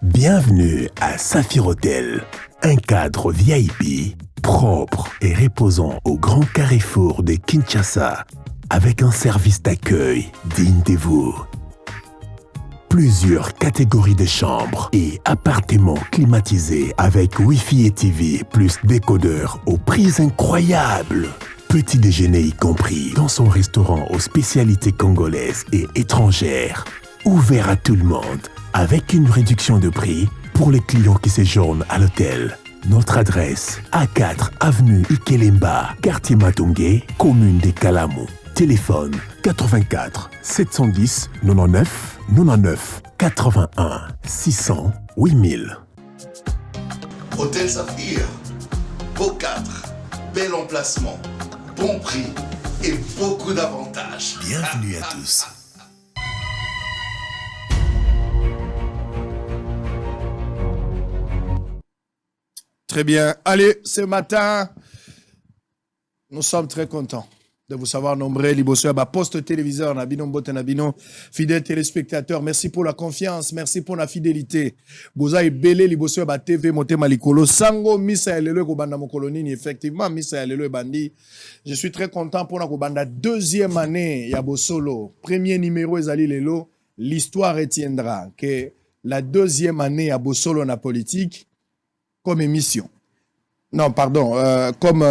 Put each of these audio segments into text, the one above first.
Bienvenue à Saphir Hotel, un cadre VIP, propre et reposant au grand carrefour de Kinshasa, avec un service d'accueil digne de vous. Plusieurs catégories de chambres et appartements climatisés avec Wi-Fi et TV plus décodeur aux prix incroyables. Petit déjeuner y compris dans son restaurant aux spécialités congolaises et étrangères. Ouvert à tout le monde avec une réduction de prix pour les clients qui séjournent à l'hôtel. Notre adresse, A4 avenue Ikelemba, quartier Matongé, commune des Kalamou. Téléphone 84 710 99 99 81 600 8000. Hôtel Saphir, beau cadre, bel emplacement, bon prix et beaucoup d'avantages. Bienvenue à tous. Très bien. Allez, ce matin, nous sommes très contents de vous savoir nombreux. Liboso Yaba, poste téléviseur, Nabino Mbote Nabino, fidèles téléspectateurs, merci pour la confiance, merci pour la fidélité. Boza et Belé, Liboso Yaba TV, Mote Malikolo, Sango, Missa Elelo, Kobanda Mokolonini, effectivement, Missa Elelo et Bandi. Je suis très content pour la Kobanda, deuxième année, Yabo Solo, premier numéro, Ezali Lelo, l'histoire retiendra que la deuxième année, Yabo Solo, na politique, comme émission. Non, pardon, comme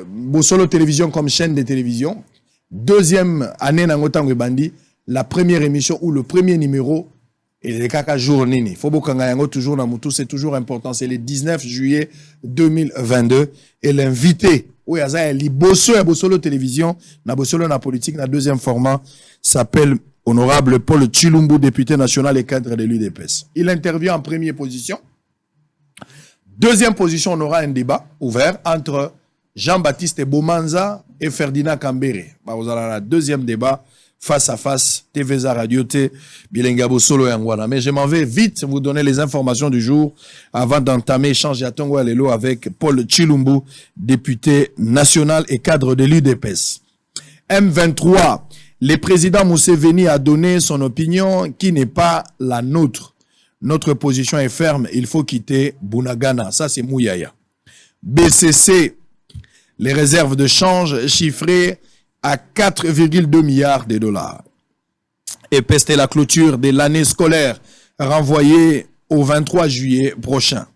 Bossolo Télévision comme chaîne de télévision. Deuxième année dans Ngotango Bandi, la première émission ou le premier numéro et les kaka journée. Il faut beaucoup toujours dans Moutou, c'est toujours important. C'est le 19 juillet 2022 et l'invité, oui, Bossolo Télévision, na Bossolo na politique, na deuxième format, s'appelle Honorable Paul Tshilumbu, député national et cadre de l'UDPS. Il intervient en première position. Deuxième position, on aura un débat ouvert entre Jean-Baptiste Bomanza et Ferdinand Kambere. Vous aurez un deuxième débat face à face, TVza Radio T, Bilengabo Solo et Angwana. Mais je m'en vais vite vous donner les informations du jour avant d'entamer échange à Tongo Alelo avec Paul Tshilumbu, député national et cadre de l'UDPS. M23, le président Museveni a donné son opinion qui n'est pas la nôtre. Notre position est ferme, il faut quitter Bunagana. Ça, c'est Mouyaya. BCC, les réserves de change chiffrées à 4,2 milliards de dollars. Et pester la clôture de l'année scolaire renvoyée au 23 juillet prochain.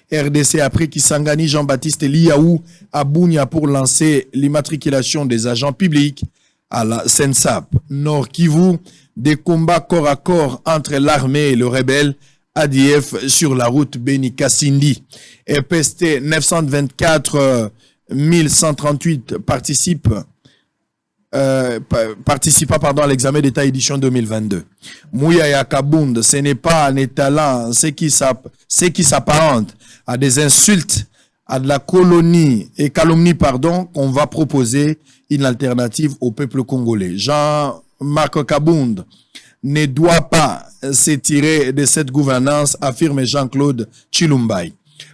RDC a pris Kisangani Jean-Baptiste Liaou à Bunia pour lancer l'immatriculation des agents publics à la SENSAP. Nord Kivu, des combats corps à corps entre l'armée et le rebelle ADF sur la route Beni-Kassindi. EPST 924 138 participants à l'examen d'État édition 2022. Mouyaya Kabound, ce n'est pas un étalon, ce qui s'apparente à des insultes, à de la calomnie, qu'on va proposer une alternative au peuple congolais. Jean-Marc Kabound ne doit pas s'étirer de cette gouvernance, affirme Jean-Claude Tshilumbai.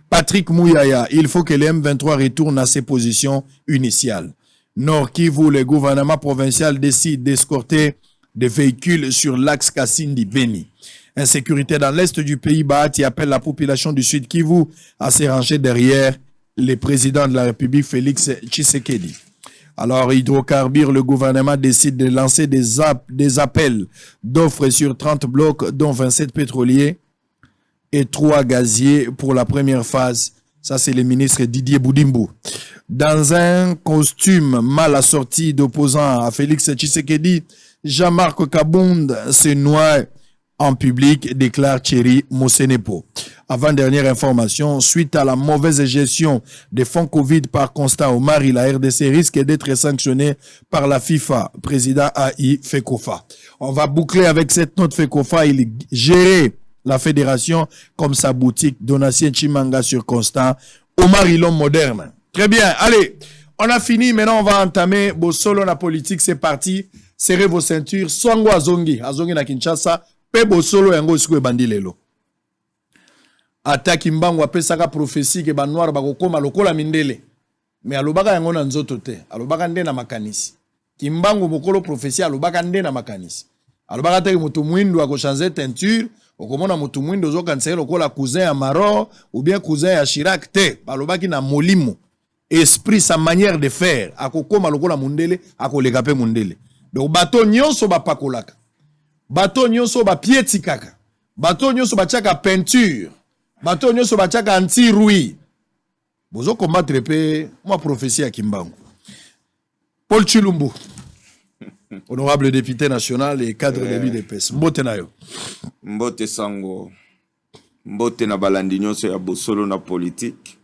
Patrick Mouyaya, il faut que le M23 retourne à ses positions initiales. Nord Kivu, le gouvernement provincial décide d'escorter des véhicules sur l'axe Kassindi-Beni. Insécurité dans l'est du pays, Bahati appelle la population du sud Kivu à se ranger derrière le président de la République, Félix Tshisekedi. Alors, hydrocarbures, le gouvernement décide de lancer des appels d'offres sur 30 blocs, dont 27 pétroliers et 3 gaziers pour la première phase. Ça, c'est le ministre Didier Boudimbo. Dans un costume mal assorti d'opposants à Félix Tshisekedi, Jean-Marc Kabound se noie en public, déclare Thierry Mosenepo. Avant-dernière information, suite à la mauvaise gestion des fonds Covid par Constant Omari, la RDC risque d'être sanctionnée par la FIFA, président AI Fekofa. On va boucler avec cette note Fekofa, il gérait la fédération comme sa boutique Donatien Chimanga sur Constant, Omari l'homme moderne. Très bien, allez, on a fini, maintenant on va entamer Bossolo la politique, c'est parti, serrez vos ceintures, Swango Azongi na Kinshasa, pe Bossolo yango sikwe bandilelo. Ata Kimbangu apesaka prophétie ke banwar bakokoma lokola mindele. Mais alobaka yango na nzoto te, alobaka nde na makanisi. Kimbangu mokolo prophétie alobaka nde na makanisi. alobaka te moto mwindu ako changer teinture okomona mutu mwindo zo kanisa lokola cousin ya Maro ou bien cousin ya Chirac te balobaki na molimo esprit sa manière de faire akokoma lokola mundele akoleka pe mundele donc bato nyonso bapakolaka bato nyonso bapieti kaka bato nyonso batiaka peinture bato nyonso batiaka anti-rouille bozo combattre pe moi prophétie ya Kimbangu Paul Chilumbu honorable député national et cadre de l'UDPS. Mbote na yo. Mbote sango. Mbote na balandi nyonso ya bosolo na politique.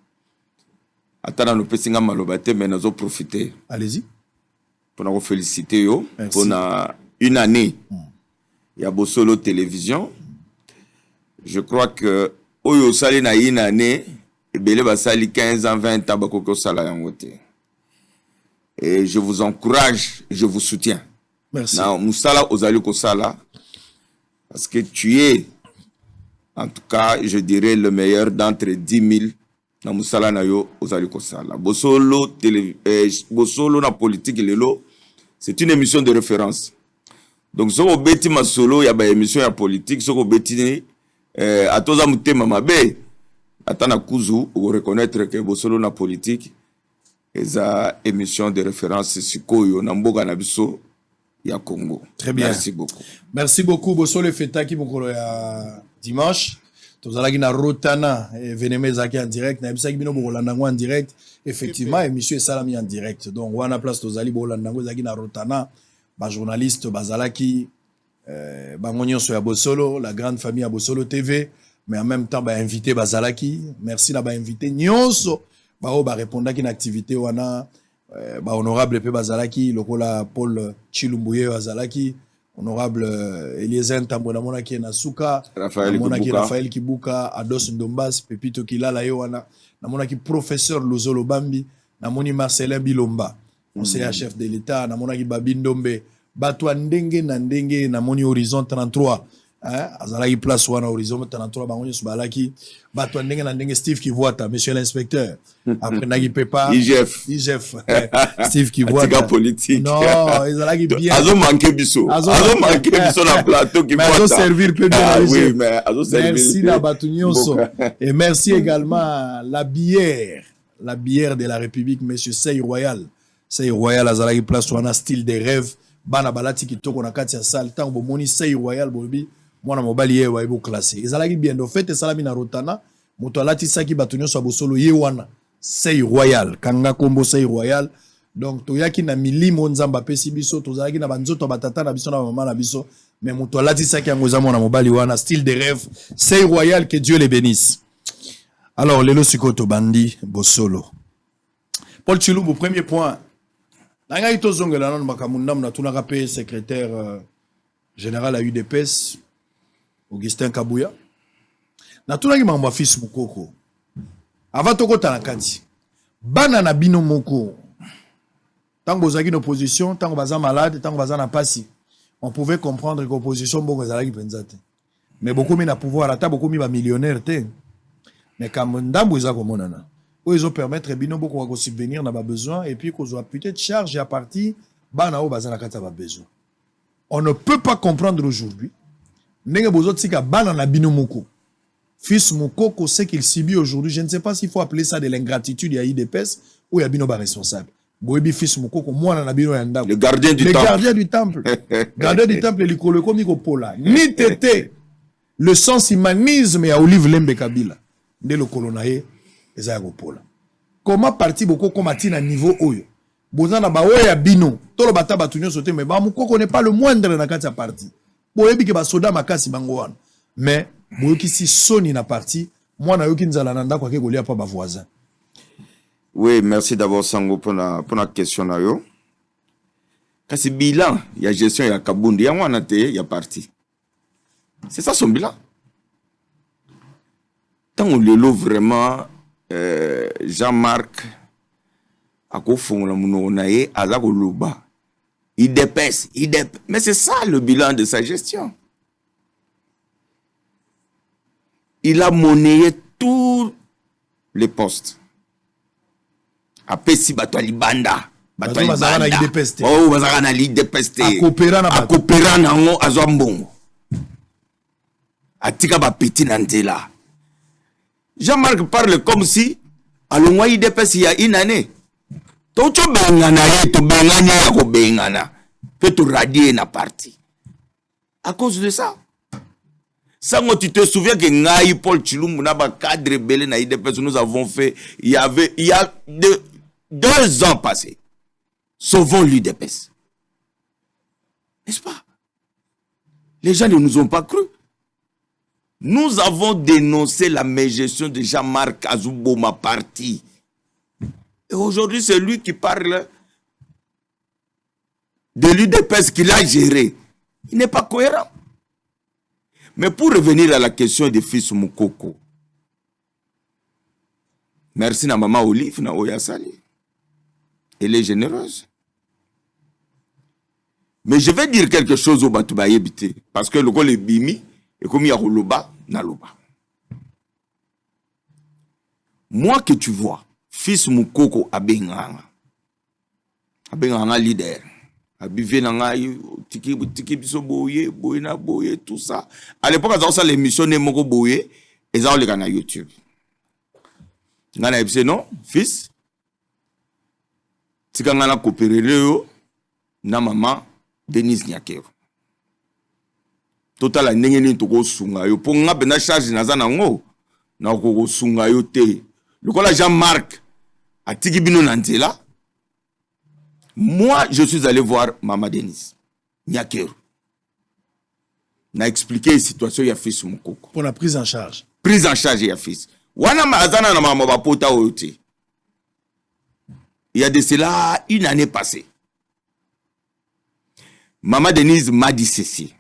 Atana no pesinga maloba te mais nazo profiter. Allez-y. Pour nous féliciter yo pour une année. Ya bosolo télévision. Je crois que oyo sali na une année et belé ba sali 15 ans 20 ans bakoko sala yango te. Et je vous encourage, je vous soutiens. Merci. Na musala ozali ko sala parce que tu es en tout cas, je dirais le meilleur d'entre 10 000 na musala na yo ozali ko sala. Bosolo bosolo na politique lelo, c'est une émission de référence. Donc soko beti masolo ya ba émission ya politique, soko beti atoza mutema mabe atana kuzu ou reconnaître que bosolo na politique eza émission de référence sikoyo na mboka na biso ya Congo. Très bien. Merci beaucoup. Merci beaucoup bosolo fetaki mokolo ya dimanche. Tozalaki na Rotana veneme zaki en direct na bisaki bino bokolanda ngo en direct. Effectivement émission esalami en direct. Donc wana place tozali bokolanda ngo zaki na Rotana ba journaliste bazalaki bango nyonso ya bosolo, la grande famille ya Bosolo TV, mais en même temps ba invité bazalaki. Merci na ba invité nyonso ba o ba répondaki na activité wana ba honorable pe bazalaki lokola Paul Chilumbuye bazalaki honorable Eliezer Ntambo na mona ki na suka Raphaël Kibuka Ados Ndombas Pepito Kilala yo wana na mona ki professeur Lozolo Bambi na moni Marcelin Bilomba conseiller chef de l'état na mona ki Babindombe bato ndenge na ndenge na moni Horizon 33 azalaki place wana Horizon 33 bango nyonso balaki bato ndenge na ndenge Steve Kivuata monsieur l'inspecteur après nagi pepa IGF Steve Kivuata politique non ezalaki bien azo manquer biso na plateau qui mais azo servir peu bien oui mais azo servir merci na bato nyonso et merci également la bière de la République monsieur Sey Royal azalaki place wana style des rêves bana balati kitoko na kati ya salle tango bomoni Sey Royal bobi mwana mobali ye wa ebo classé ezalaki bien do fete salami na Rotana moto alati saki bato nyonso bosolo ye wana Sey Royal kanga kombo Sey Royal donc toyaki na milimo nzamba pesi biso tozalaki na banzoto batata na biso na mama na biso mais moto alati saki yango za mwana mobali wana style de rêve Sey Royal, que Dieu les bénisse. Alors lelo sikoto bandi bosolo Paul Chilumbu premier point nanga ito zongela non makamundam na tunaka pe secrétaire général à UDPS Augustin Kabouya na tunaki mambo fils Mukoko avant tokota na kati bana na bino moko tango bozaki na opposition tango baza malade tango baza na pasi on pouvait comprendre que opposition bongo ezalaki penza te mais beaucoup mi na pouvoir ata beaucoup mi ba millionnaire te mais comme ndambo eza komonana ils ont permettre bino boko ko subvenir na ba besoin et puis qu'on peut-être charge à partir bana o baza na kata ba besoin. On ne peut pas comprendre aujourd'hui ndenge bozo tika bana na bino moko fils Mukoko ce qu'il subit aujourd'hui, je ne sais pas s'il faut appeler ça de l'ingratitude ya IDPS ou ya bino ba responsable. Boyebi fils Mukoko mwana na bino ya ndako. Le gardien du temple. Gardien du temple likolo komi ko pola. Ni tété le sens humanisme ya Olive Lembe Kabila. Nde le colonaye eza ko pola. Comment parti boko komati na niveau oyo? Bozana ba oya bino. Tolo bata batu nyonso te mais ba Mukoko n'est pas le moindre na kati ya parti. Boyebi ke ba soda makasi bango wana. Mais boyoki si soni na parti, mwana yoki nzala na ndako ke kolia pa ba voisin. Oui, merci d'abord Sango pour la question na yo. Kasi bilan, il y a gestion, il y a Kabundi, il y a mwana te, il y a parti. C'est ça son bilan. Tant on le loue vraiment, Jean-Marc a kofongola muno naye azako luba. Il dépasse. Mais c'est ça le bilan de sa gestion. Il a monnayé tous les postes. Apesi bato alibanda. Bato alibanda. Oh, bazaka na li depeste. Akopera na ngo azwa mbongo. atika ba petit nantela. Jean-Marc parle comme si alongwa IDPS il y a une année. To bengana yeto benganya ya ko bengana. Que tu radier na parti. À cause de ça. Sango, tu te souviens que Ngaï Paul Chilumbu n'a pas cadre belé na IDPS, nous avons fait, il y a 2 ans passés. Sauvons l'IDPS. N'est-ce pas? Les gens ne nous ont pas cru. Nous avons dénoncé la mégestion de Jean-Marc Azubouma parti. Et aujourd'hui, c'est lui qui parle de l'UDPS qu'il a géré. Il n'est pas cohérent. Mais pour revenir à la question de Fils Moukoko, merci na maman Olive na Oyasali. Elle est généreuse. Mais je vais dire quelque chose au Batouba Yébité. Parce que le gars est bimi et comme il y a Roloba, na loba. Moi que tu vois, Fils Moukoko Abenganga leader. Abivé nangaï, tiki biso boye, boye na boye, tout ça. À l'époque, ils ont ça l'émission de Moko boye, ils ont les gars na YouTube. Ngana epse non, fils. Tika ngana coopérer yo na maman Denise Nyakero. Total ndenge ni toko sunga yo po nga bena charge na zana ngo na ko sunga yo te. Lokola Jean-Marc atiki bino na nzela. Moi, je suis allé voir Maman Denise Nyakero. N'a expliqué la situation ya fils Moukoko. Pour la prise en charge. Prise en charge ya fils. Wana mazana na mama bapota oyote. Il y a de cela une année passée. Maman Denise m'a dit ceci.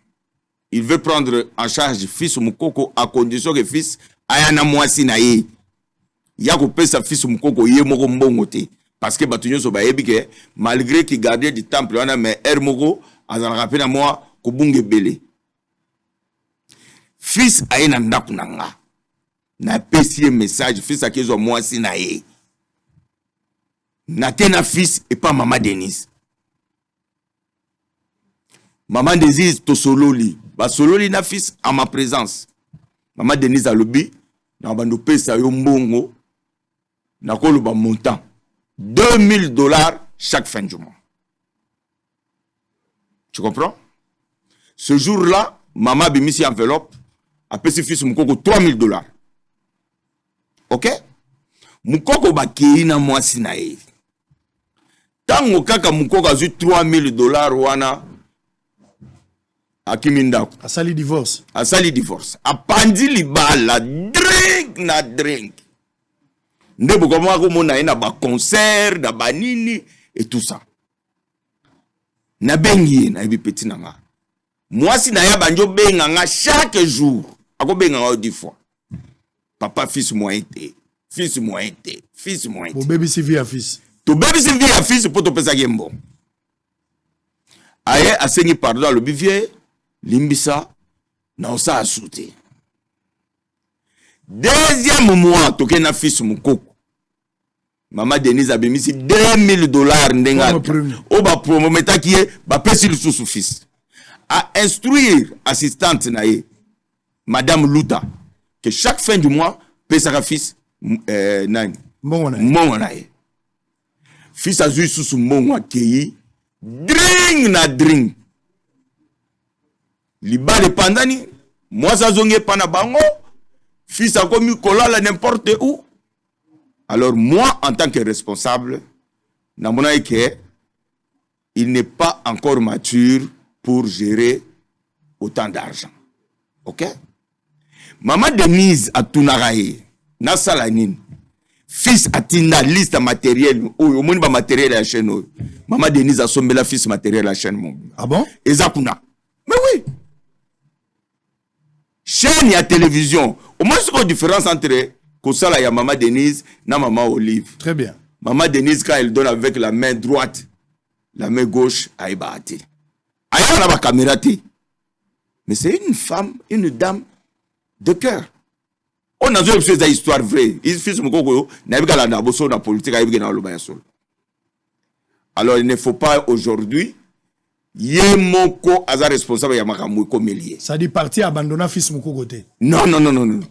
Il veut prendre en charge fils Moukoko à condition que fils ayana mwasi na ye. Ya ko pesa fils Moukoko ye moko mbongote. Parce que Batunyo so baebike malgré qu'il gardait du temple on a mais Hermogo azana rappelé à moi ko bunge belé. Fils ayena ndaku nanga. Na pesi message fils akezo mwasi na ye. Na tena fils et pas maman Denise. Maman Denise to sololi. Ba sololi na fils à ma présence. Maman Denise a lobi na bando pesa yo mbongo na ko ba montant $2000 chaque fin du mois. Tu comprends? Ce jour-là, maman bimisi enveloppe a payé fils Moukoko $3000. Ok? Moukoko bakei na mwasi na ye. Tango kaka Moukoko a eu $3000 wana akiminda. Asali divorce. Asali divorce. Apandi libala drink na drink. Ndebo koma ko mona na ba concert, na banini et tout ça. Na bengi na bi petit nanga. Mwasi na ya banjo benganga chaque jour. Ako benganga 10 fois. Papa fils moyen té. Fils moyen té. Fils moyen té. Mon bébé si via fils. To bébé si via fils pour to pesa gembo. Aye asengi pardon le bivier limbisa na osa asouté. Deuxième mois, toke na fils Moukoko. Maman Denise a bimisi $2000 ndenga. O ba promo meta ki ba pesi le sous fils. À instruire assistante na ye, Madame Luta, que chaque fin du mois pesa fils nani. Mbongo ye. Fils a joué sous mbongo akei. Drink na drink. Libale pandani, moi ça zonge pana bango. Fils a commis kolala n'importe où. Alors moi, en tant que responsable, il n'est pas encore mature pour gérer autant d'argent. Ok? Maman Denise a tunaraye. Na salanin. Fils a tina liste matériel. Au moins ba matériel à la chaîne. Maman Denise a sommé la fils matériel à la chaîne. Ah bon? Ezakuna. Mais oui. Chaîne à télévision. Au moins, c'est quoi la différence entre Kosala et Maman Denise et Maman Olive? Très bien. Maman Denise, quand elle donne avec la main droite, la main gauche, elle est elle a la caméra. Mais c'est une femme, une dame de cœur. On a vu une histoire vraie. Il fait ce qu'on a politique. Alors, il ne faut pas aujourd'hui Yemoko aza responsable ya makambo komelie. Ça dit parti abandonna fils moko côté. Non.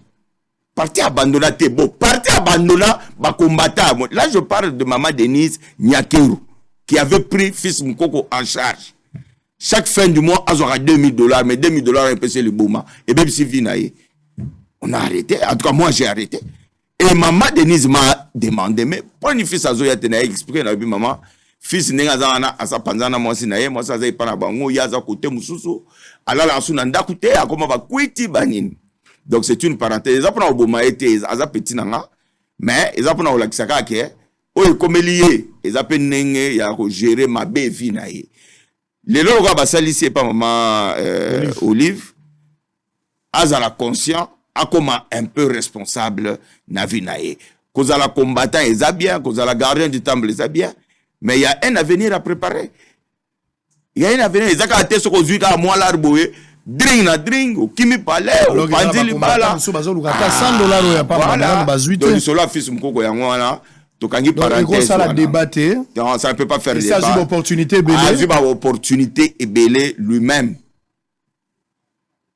Parti abandonna te bon. Parti abandonna ba combattant. Là je parle de maman Denise Nyakeru qui avait pris fils Mukoko en charge. Chaque fin du mois, on aura $2000, mais $2000 un peu c'est le bouma. Et même si vinaïe, on a arrêté. En tout cas, moi j'ai arrêté. Et maman Denise m'a demandé, mais pour une fils à Zoya Tenaï, expliqué, maman, fils Nengazana, à sa panzana, moi c'est naïe, moi ça c'est pas bango, yaza kote mususu, ala la sunanda kote, à comment va kuiti banin. Donc c'est une parenthèse. Ils apprennent au bouma été, à petit nanga, mais ils apprennent au laksaka qui est, oh, comme lié, ils apprennent nenge, ya ko gérer ma bé vinaïe. Les lois va saliser pas maman Olive, azala conscient, a comme un peu responsable navinae. Cause à la combattant ils a bien, cause à la gardien du temple ils a bien, mais il y a un avenir à préparer. Il y a un avenir. Ils ont qu'à tester aux huit à moi l'arbre, drink, ou qui me parlait, ou pandili bala. $100 ou y a pas mal de donc cela fils mkoko ya ngwana. Donc, ça la débatté. Non, ça ne peut pas faire débat. Ça, c'est une opportunité belé. C'est une opportunité et belé lui-même.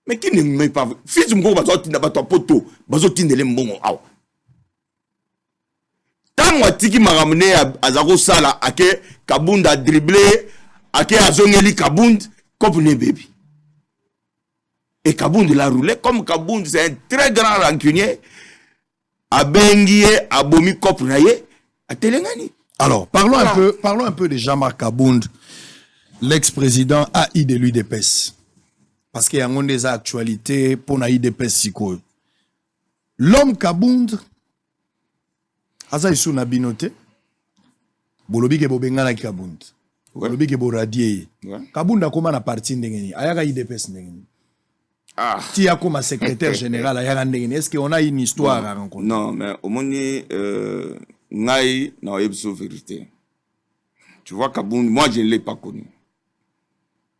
Mais qui ne met pas. Fils de mon bazo tinda bato poto, bazo tindele mbongo aw. Tant watiki maramne azako sala ake kabunda dribbler, ake azongeli kabund comme ne baby. Et Kabound l'a roulé comme Kabound c'est un très grand rancunier. Abengie abomi kop naye. Alors, parlons un peu de Jean-Marc Kabound, l'ex-président AI de l'UDPS. Parce qu'il y a des actualités pour l'UDPS. L'homme Kabound, Aza isu na binote, bolobi ke bobengana Kabound. Bolobi ke boradier. Kabound a comment na parti ndengeni, ayaka UDPS ndengeni. Ti a comme secrétaire général ayaka ndengeni. Est-ce qu'on a une histoire à rencontrer? Non, mais au moins Ngaï n'a pas de vérité. Tu vois, Kabound, moi je ne l'ai pas connu.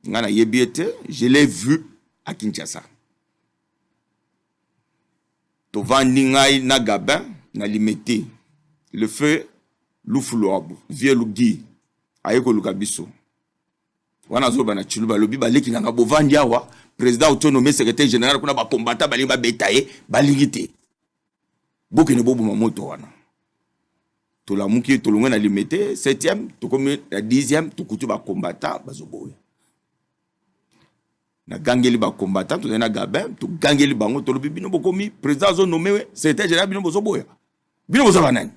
Je l'ai vu à Kinshasa. Tovan Ningaï na Gabin, na limité. Le feu, l'ouflouabou, vieux l'ougi, aïko l'ougabiso. Wana zoba na chiluba, lobi baliki na bovandiawa, président autonomé, secrétaire général, kuna ba combattant, bali ba betaye, balingité. Boki ne bobu mamoto wana. To la muki to longa na limité 7e to comme la 10e to kutu ba combattant bazoboya na gangeli ba combattant to na Gabin to gangeli bango to lobi bino bokomi président zo nommé secrétaire général bino bozoboya bino bozabanani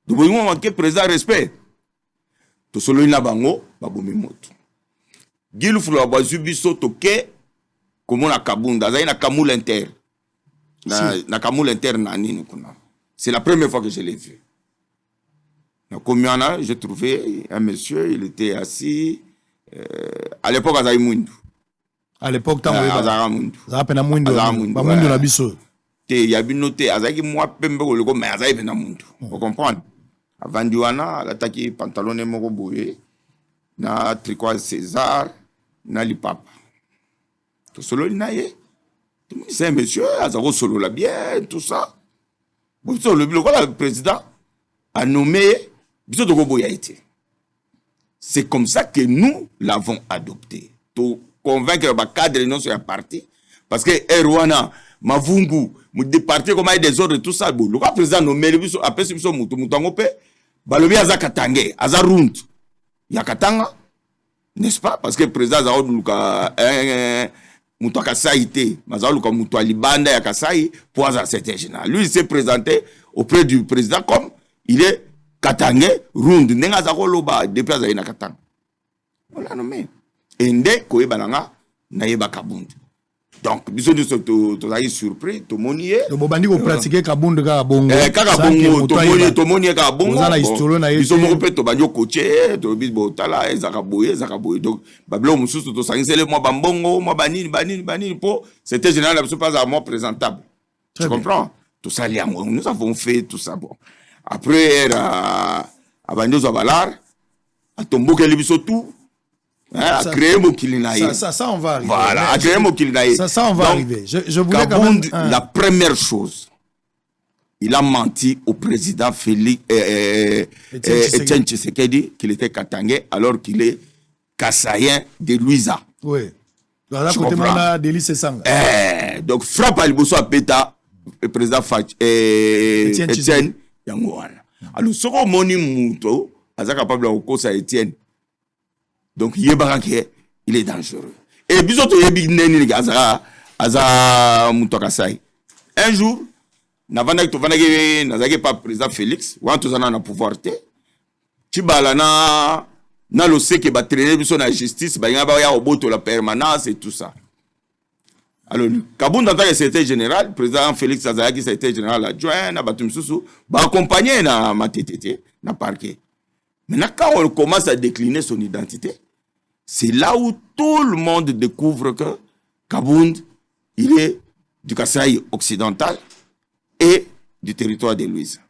to boyimo manquer président respect to solo na bango babomi moto gilu fulo bazubiso to ke comme na Kabunda za na Kamul Inter na Kamul Inter na nini kuna c'est la première fois que je l'ai vu. Comme j'ai trouvé un monsieur, il était assis. À l'époque, à Mundu. À l'époque, tu as Mundu. Mundu na biso. Il y a une note, Azaki moi pembe le go mais Azaki na Mundu. Vous comprenez? Avant Diwana, l'attaque pantalon et mogoboué, na tricot César, na lipapa. Tout solo naye. C'est un monsieur, Azako solo la bien, tout ça. Bon, le président a nommé. C'est comme ça que nous l'avons adopté. Pour convaincre le cadre de notre parti. Parce que Erwana, Mavungu, des partis comme des ordres, tout ça. Le président nommé, après ce que nous avons fait, Balobi Azakatange, Azarund, Yakatanga, n'est-ce pas? Parce que le président Zaoudouka, Moutouaka Saïté, Mazaoulouka Moutoua Libanda Yakasaï, pour Azar général. Lui, il s'est présenté auprès du président comme il est Katangé, Rund, Nenga Zakoloba, déplace à Katang. On l'a nommé. Ende, Koe Balanga, Naïba Kabound. Donc, bisous de ce to surpris, to monier. Le Bobandi ko pratiquer Kabound ka bongo. Kabongo, to monier ka bongo. Zala historien na bisous mo pe to banyo coaché, to bisbo tala ezakaboye. Donc, bablo mususu to sangisele mo bambongo, mo banini po, c'était général absolument pas à moi présentable. Tu comprends? Tout ça nous avons fait tout ça bon. Après, à Bandozo Balar, à Tombo Kelibiso tout, à créer mon Kilinaï. Ça, on va arriver. Voilà, à créer mon Kilinaï. Ça, on va arriver. Je voulais Kabound, quand même... La première chose, il a menti au président Félix Etienne Tshisekedi qu'il était katangé alors qu'il est kassaïen de Louisa. Oui. Donc, côté mana Délice Sanga. Donc, frappe à Liboso à Peta, le président Etienne Yangouana. Alors, ce qu'on moni mouto, il est capable de cause à Etienne. Donc, il est dangereux. Et bisoto yebi neni aza mouto kassaï. Un jour, n'avant pas président Félix, ou en tout cas, on a pouvoir te. Tibala na le sait que va traîner sur la justice, il y a au bout de la permanence et tout ça. Alors, Kabound en tant que secrétaire général, le président Félix Azayaki, secrétaire général adjoint, na Batum Soussou, va accompagner na Matétété, na parquet. Maintenant, quand on commence à décliner son identité, c'est là où tout le monde découvre que Kabound, il est du Kasaï occidental et du territoire de Louise.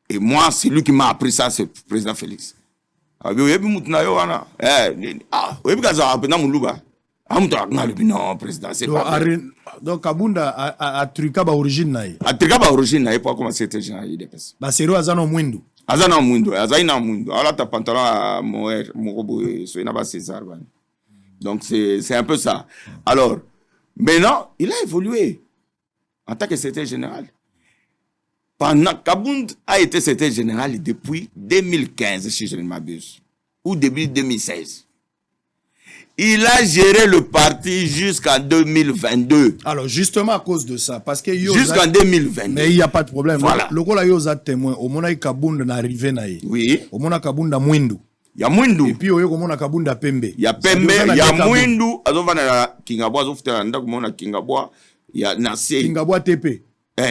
Et moi, c'est lui qui m'a appris ça, c'est le président Félix. Donc Kabunda a truqué ba origine naï. A truqué ba origine naï pour commencer cette génération de personnes. Ba sero azana mwindu. Azana mwindu, azana mwindu. Alors ta pantalon à moer, morobo, so ina ba César. Donc c'est un peu ça. Alors maintenant, il a évolué en tant que secrétaire général. Pendant Kabound a été secrétaire général depuis 2015, si je ne m'abuse, ou début 2016. Il a géré le parti jusqu'en 2022. Alors, justement à cause de ça, parce que... Jusqu'en 2022. Mais il n'y a pas de problème. Voilà. Le rôle yo za témoin, au mona Kabound na arrivé na ye. Oui. Au mona Kabound na mwindu. Il y a mwindu. Et puis au mona Kabound na pembe. Il y a pembe, il y a mwindu. Azovana na Kingabwa, azofutela ndako mona Kingabwa. Il y a nase. Kingabwa TP.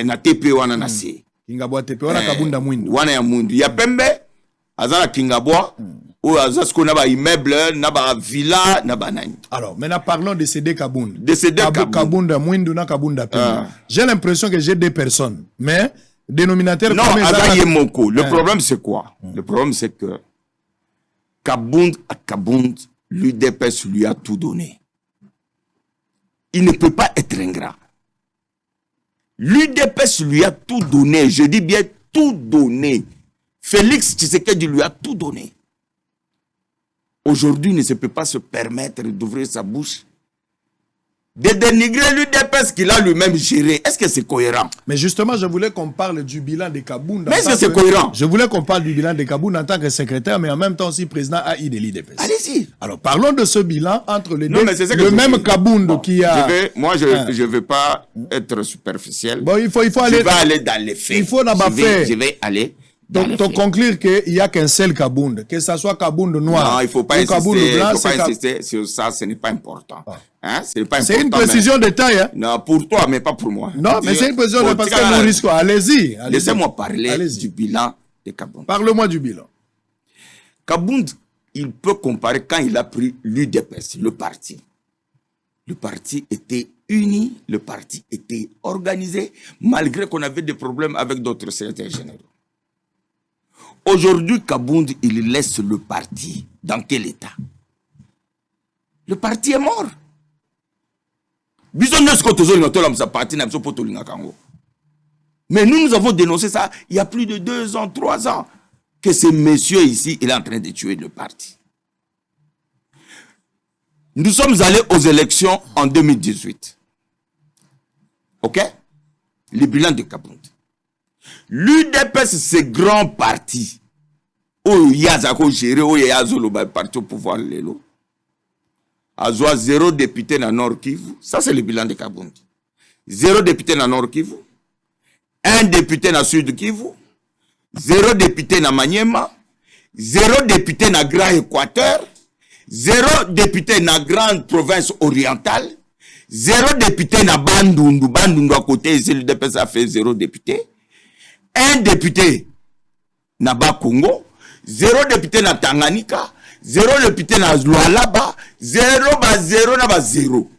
Na TP wana nase. Kingabwa tepe wana Kabunda mwindu. Wana ya mwindu. Ya pembe azana Kingabwa ou azasko na ba immeuble, na ba villa, na ba nani. Alors, maintenant parlons de ces deux Kabunda. De ces deux Kabunda mwindu na Kabunda pembe. J'ai l'impression que j'ai deux personnes, mais dénominateur non, aza yemoko. Le problème c'est quoi? Le problème c'est que Kabound à Kabound, l'UDPS lui a tout donné. Il ne peut pas être ingrat. L'UDPS lui a tout donné, je dis bien tout donné. Félix Tshisekedi lui a tout donné. Aujourd'hui, il ne peut pas se permettre d'ouvrir sa bouche, de dénigrer l'UDPS qu'il a lui-même géré. Est-ce que c'est cohérent? Mais justement, je voulais qu'on parle du bilan de Kabound. Mais est-ce que c'est cohérent? Je voulais qu'on parle du bilan de Kabound en tant que secrétaire, mais en même temps aussi président AI de l'UDPS. Allez-y. Alors, parlons de ce bilan entre les non, deux. Mais c'est le même Kabound qui a... Je ne veux pas être superficiel. Bon, il faut aller... Je vais aller dans les faits. Il faut d'abord faire... Je vais aller... Donc, conclure qu'il n'y a qu'un seul Kabound, que ce soit Kabound noir. Non, il ne faut pas insister sur ça, ce n'est pas important. Hein? C'est une précision de taille. Hein? Non, pour toi, mais pas pour moi. Non, mais c'est une précision de taille parce que nous risquons. Allez-y. Laissez-moi parler du bilan de Kabound. Parle-moi du bilan. Kabound, il peut comparer quand il a pris l'UDPS, le parti. Le parti était uni, le parti était organisé, malgré qu'on avait des problèmes avec d'autres secrétaires généraux. Aujourd'hui, Kabound, il laisse le parti. Dans quel état? Le parti est mort. Mais nous avons dénoncé ça il y a plus de 2 ans, 3 ans, que ce monsieur ici, il est en train de tuer le parti. Nous sommes allés aux élections en 2018. OK? Le bilan de Kabound. L'UDPS, c'est grand parti. Où il y a géré, où il y a le parti au pouvoir. Azoa 0 député dans Nord Kivu. Ça, c'est le bilan de Kabound. 0 député dans Nord Kivu. 1 député dans Sud Kivu. 0 député dans Maniema. 0 député dans Grand Équateur. 0 député dans Grande Province Orientale. 0 député dans Bandundu. Bandundu à côté, ici, l'UDPS a fait 0 député. 1 député na Bas Congo, 0 député na Tanganyika, 0 député na Lualaba, 0 ba 0 na ba 0.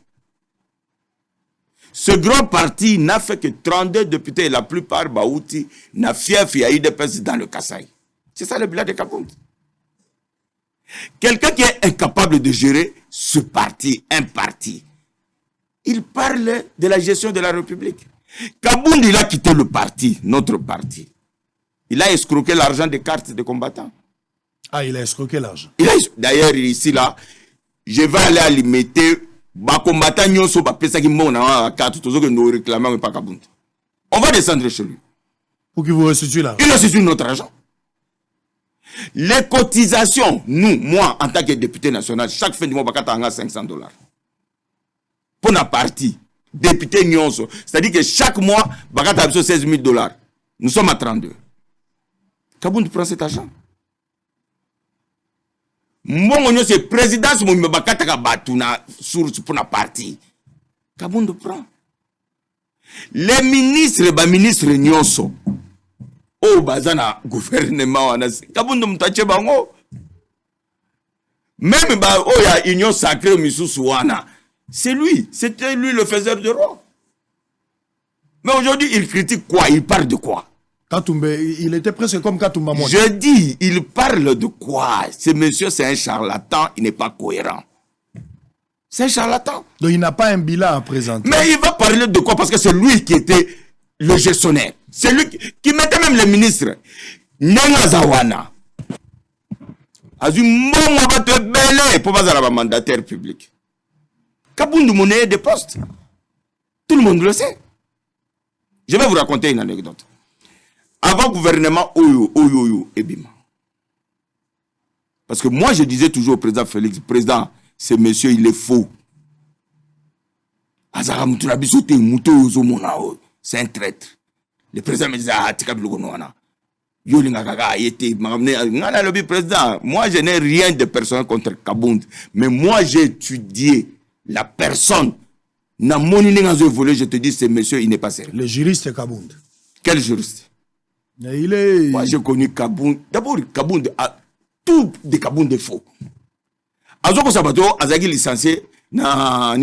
Ce grand parti n'a fait que 32 députés et la plupart Baouti n'a fief et UDPS dans le Kasaï. C'est ça le bilan de Kabound. Quelqu'un qui est incapable de gérer ce parti, un parti, il parle de la gestion de la République. Kabound, il a quitté le parti, notre parti. Il a escroqué l'argent des cartes des combattants. Ah, il a escroqué l'argent. D'ailleurs, ici, là, je vais aller alimenter les combattants nyonso bapesa ki mbona carte tous que nous réclamons pas Kabound. On va descendre chez lui. Pour qu'il vous restitue l'argent. Il restitue notre argent. Les cotisations, nous, moi, en tant que député national, chaque fin du mois, on a $500. Pour la partie, député nyonso, c'est-à-dire que chaque mois, on a $16,000. Nous sommes à 32. Kabound prend cet argent. Mon c'est président mon bakataka batuna source pour la partie. Kabound prend. Les ministres, ministres nyonso. Oh bazana gouvernement wana. Kabound mtache bango. Même oh ya union sacrée misusu wana. C'est lui, c'était lui le faiseur de roi. Mais aujourd'hui, il critique quoi? Il parle de quoi? Katumbe, il était presque comme Katumba. Je dis, il parle de quoi? Ce monsieur, c'est un charlatan, il n'est pas cohérent. C'est un charlatan. Donc il n'a pas un bilan à présenter. Mais il va parler de quoi? Parce que c'est lui qui était le gestionnaire. C'est lui qui mettait même les ministres. Nenga Zawana. Azumon va te belé pour pas avoir un mandataire public. Kabound monnaie des postes. Tout le monde le sait. Je vais vous raconter une anecdote. Avant gouvernement Oyo Ebima. Parce que moi je disais toujours au président Félix, président, ce monsieur il est faux. C'est un traître. Le président me disait, président, moi je n'ai rien de personnel contre Kabound, mais moi j'ai étudié la personne. Je te dis, ce monsieur il n'est pas sérieux. Le juriste Kabound. Quel juriste? Il est... Moi, j'ai connu Kabound. D'abord, Kabound a tout des Kabound de faux. Azoko Sabato, Azagi licencié na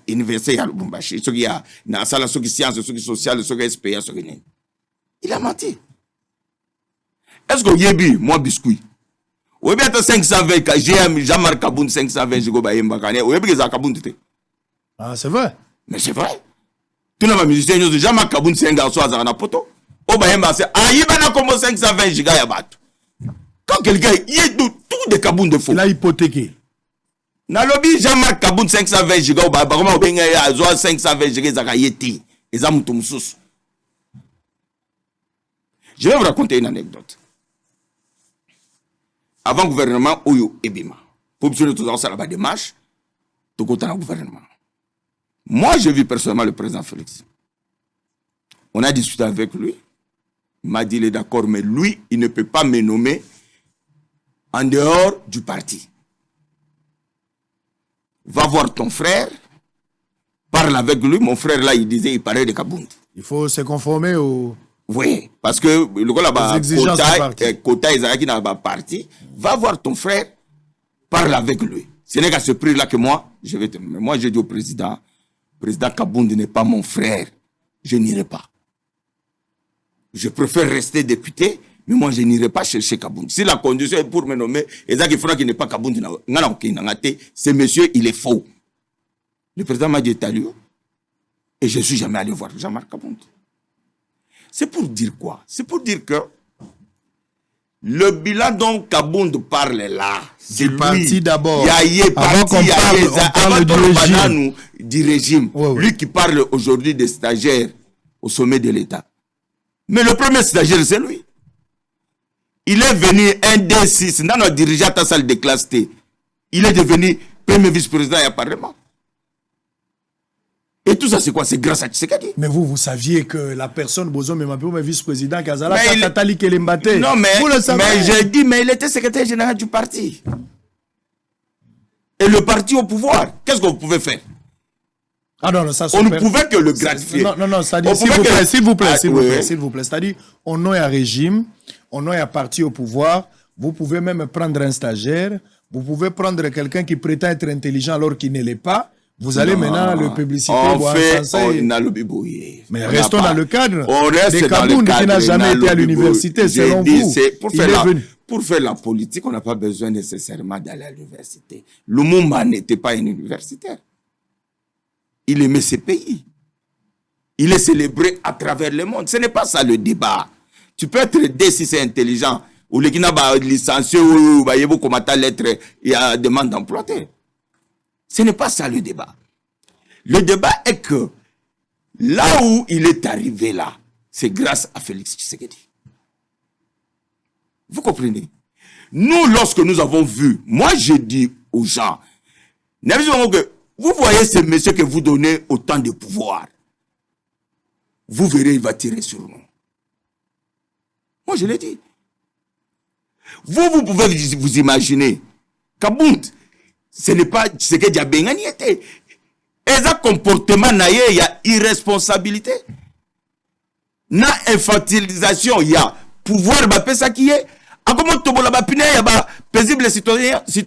université à Lubumbashi. Ce qui a na sala ce qui science, ce qui social, ce qui SPA, ce qui. Il a menti. Est-ce que Yebi, moi biscuit. Ou bien 520 GM Jean-Marc Kabound 520 Jigo Bayemba Kane. Ou bien Kabound. Ah, c'est vrai. Mais c'est vrai. Tout le monde musicien Jean-Marc Kabound c'est un garçon à Zarana poto. Quand quelqu'un il y a tout des Kabound de faux. Il a hypothéqué. Na lobby Jean-Marc Kabound 520 giga ba comment benga ya zo 520 giga zaka yeti ezamutu mususu. Je vais vous raconter une anecdote. Avant gouvernement Oyo Ebima. Pour obtenir tout ça la démarche, tout côté dans gouvernement. Moi j'ai vu personnellement le président Félix. On a discuté avec lui. Il m'a dit, il est d'accord, mais lui, il ne peut pas me nommer en dehors du parti. Va voir ton frère, parle avec lui. Mon frère, là, il disait, il parlait de Kabound. Il faut se conformer aux... Oui, parce que le exigences du Kota Isaki n'a pas parti. Va voir ton frère, parle avec lui. Ce n'est qu'à ce prix-là que moi, je vais te... Mais moi, je dis au président Kabound n'est pas mon frère. Je n'irai pas. Je préfère rester député, mais moi je n'irai pas chercher Kabound. Si la condition est pour me nommer, et ça qu'il faudra qu'il n'est pas Kabound, ce monsieur, il est faux. Le président m'a dit Talio, et je ne suis jamais allé voir Jean-Marc Kabound. C'est pour dire quoi? C'est pour dire que le bilan dont Kabound parle là, c'est lui. Parti d'abord. Il y a parti, du régime. Ouais. Lui qui parle aujourd'hui des stagiaires au sommet de l'État. Mais le premier stagiaire, c'est lui. Il est venu un D6 dans notre dirigeant à la salle de classe T. Il est devenu premier vice-président et à Parlement. Et tout ça, c'est quoi? C'est grâce à Tshisekedi. Mais vous saviez que la personne, Bozo Memapio, vice-président Kazala, Tatali Kelembate. Non, mais j'ai dit, mais il était secrétaire général du parti. Et le parti au pouvoir, qu'est-ce qu'on pouvait faire? Ah non, ça, on ne pouvait que le gratifier. Non, c'est-à-dire, s'il vous plaît. C'est-à-dire, on est un régime, on est un parti au pouvoir, vous pouvez même prendre un stagiaire, vous pouvez prendre quelqu'un qui prétend être intelligent alors qu'il ne l'est pas, vous allez maintenant le publicité. Mais restons dans le cadre. On reste des Kabound qui n'a jamais été à l'université, selon vous. Pour faire la politique, on n'a pas besoin nécessairement d'aller à l'université. Lumumba n'était pas un universitaire. Il aimait ses pays. Il est célébré à travers le monde. Ce n'est pas ça le débat. Tu peux être D6 intelligent Ou les qui n'a pas licencié ou bah yebo comme ta lettre et à demande d'emploi. Ce n'est pas ça le débat. Le débat est que là où il est arrivé là, c'est grâce à Félix Tshisekedi. Vous comprenez? Nous, lorsque nous avons vu, moi je dis aux gens, vous voyez ce monsieur que vous donnez autant de pouvoir. Vous verrez, il va tirer sur nous. Moi je l'ai dit. Vous pouvez vous imaginer, Kabound, ce n'est pas ce que Diabengani était. Et ça comportement, il y a irresponsabilité. Na infantilisation, il y a pouvoir, ça qui est. Paisible citoyen, c'est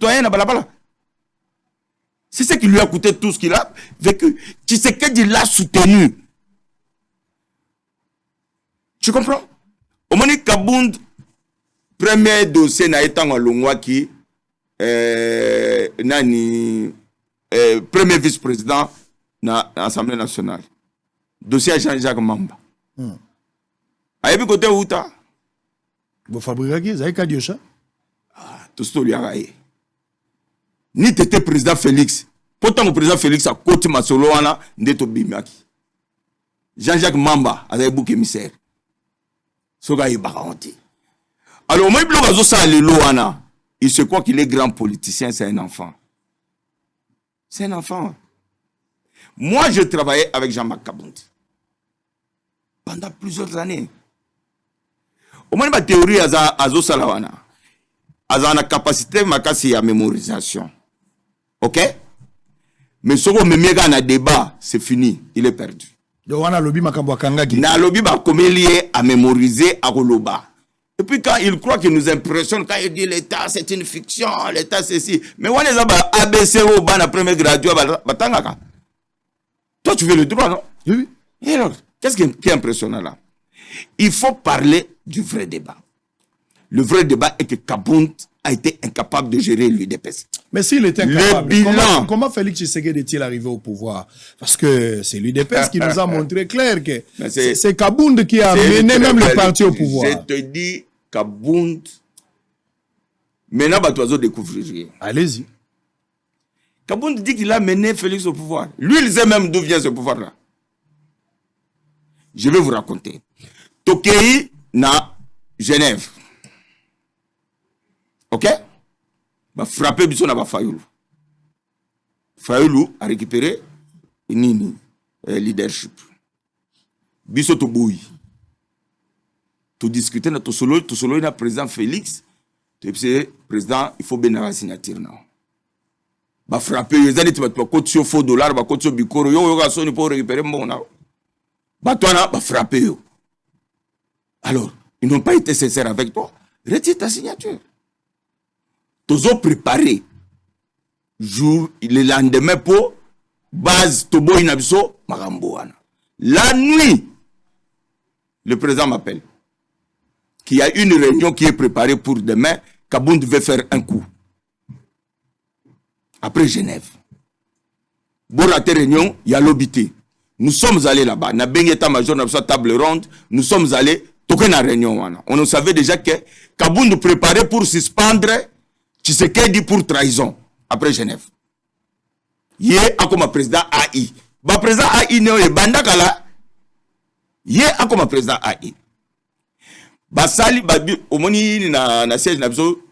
ce qui lui a coûté tout ce qu'il a vécu. Tshisekedi l'a soutenu. Tu comprends? Au moment où Kabound, premier dossier n'a été en Longwa qui premier vice-président na l'Assemblée nationale. Dossier à Jean-Jacques Mamba. Aïe, côté où t'as? Vous fabriquez, vous avez qu'à dire ça? Tout ce qu'il y a. Ni t'étais président Félix. Pourtant, le président Félix a côté Masolo, n'était Bimaki. Jean-Jacques Mamba a des boucs émissaires. Ce gars est baranti. Alors, moi, il se croit qu'il est grand politicien, c'est un enfant. C'est un enfant. Moi, je travaillais avec Jean-Marc Kabound pendant plusieurs années. Au moins, ma théorie a une capacité à mémorisation. Ok? Mais ce qu'on me dans débat, c'est fini. Il est perdu. Na lobby ba comme lié à mémoriser à Roloba. Et puis quand il croit qu'il nous impressionne, quand il dit l'État c'est une fiction, l'État c'est ci. Mais on les a ABC au ban la première graduée batangaka. Toi tu veux le droit, non? Oui. Et alors, qu'est-ce qui est impressionnant là? Il faut parler du vrai débat. Le vrai débat est que Kabound a été incapable de gérer l'UDPS. Mais s'il était incapable, le bilan, comment Félix Tshisekedi est-il arrivé au pouvoir? Parce que c'est l'UDPS qui nous a montré clair que c'est Kabound qui a mené même le parti au pouvoir. Je te dis, Kabound, maintenant, tu vas découvrir. Allez-y. Kabound dit qu'il a mené Félix au pouvoir. Lui, il sait même d'où vient ce pouvoir-là. Je vais vous raconter. Tokei na Genève. Ok? Bah frapper biso na ba Fayoulou. Fayoulou a récupéré nini leadership. Biso to boui. To discuter na to solo na président Félix. Tu sais président il faut bien la signature non. Bah frapper les années tu vas côté sur faux dollar ba côté sur bikoro yo ga soni pour récupérer mon na. Bah toi na ba frapper yo. Alors, ils n'ont pas été sincères avec toi. Retire ta signature. Tous ont préparé. Jour, le lendemain pour base Tobo Inabiso, Maramboana. La nuit, le président m'appelle. Qu'il y a une réunion qui est préparée pour demain. Kabound devait faire un coup. Après Genève. Pour la réunion, il y a l'obité. Nous sommes allés là-bas. N'a bien état-major, n'a pas table ronde. Nous sommes allés. On savait déjà que Kabound nous préparait pour suspendre Tshisekedi pour trahison après Genève. Il y a comme président AI. Le président AI n'est pas bandakala. Il y a comme président AI. Basali au moni na siège na biso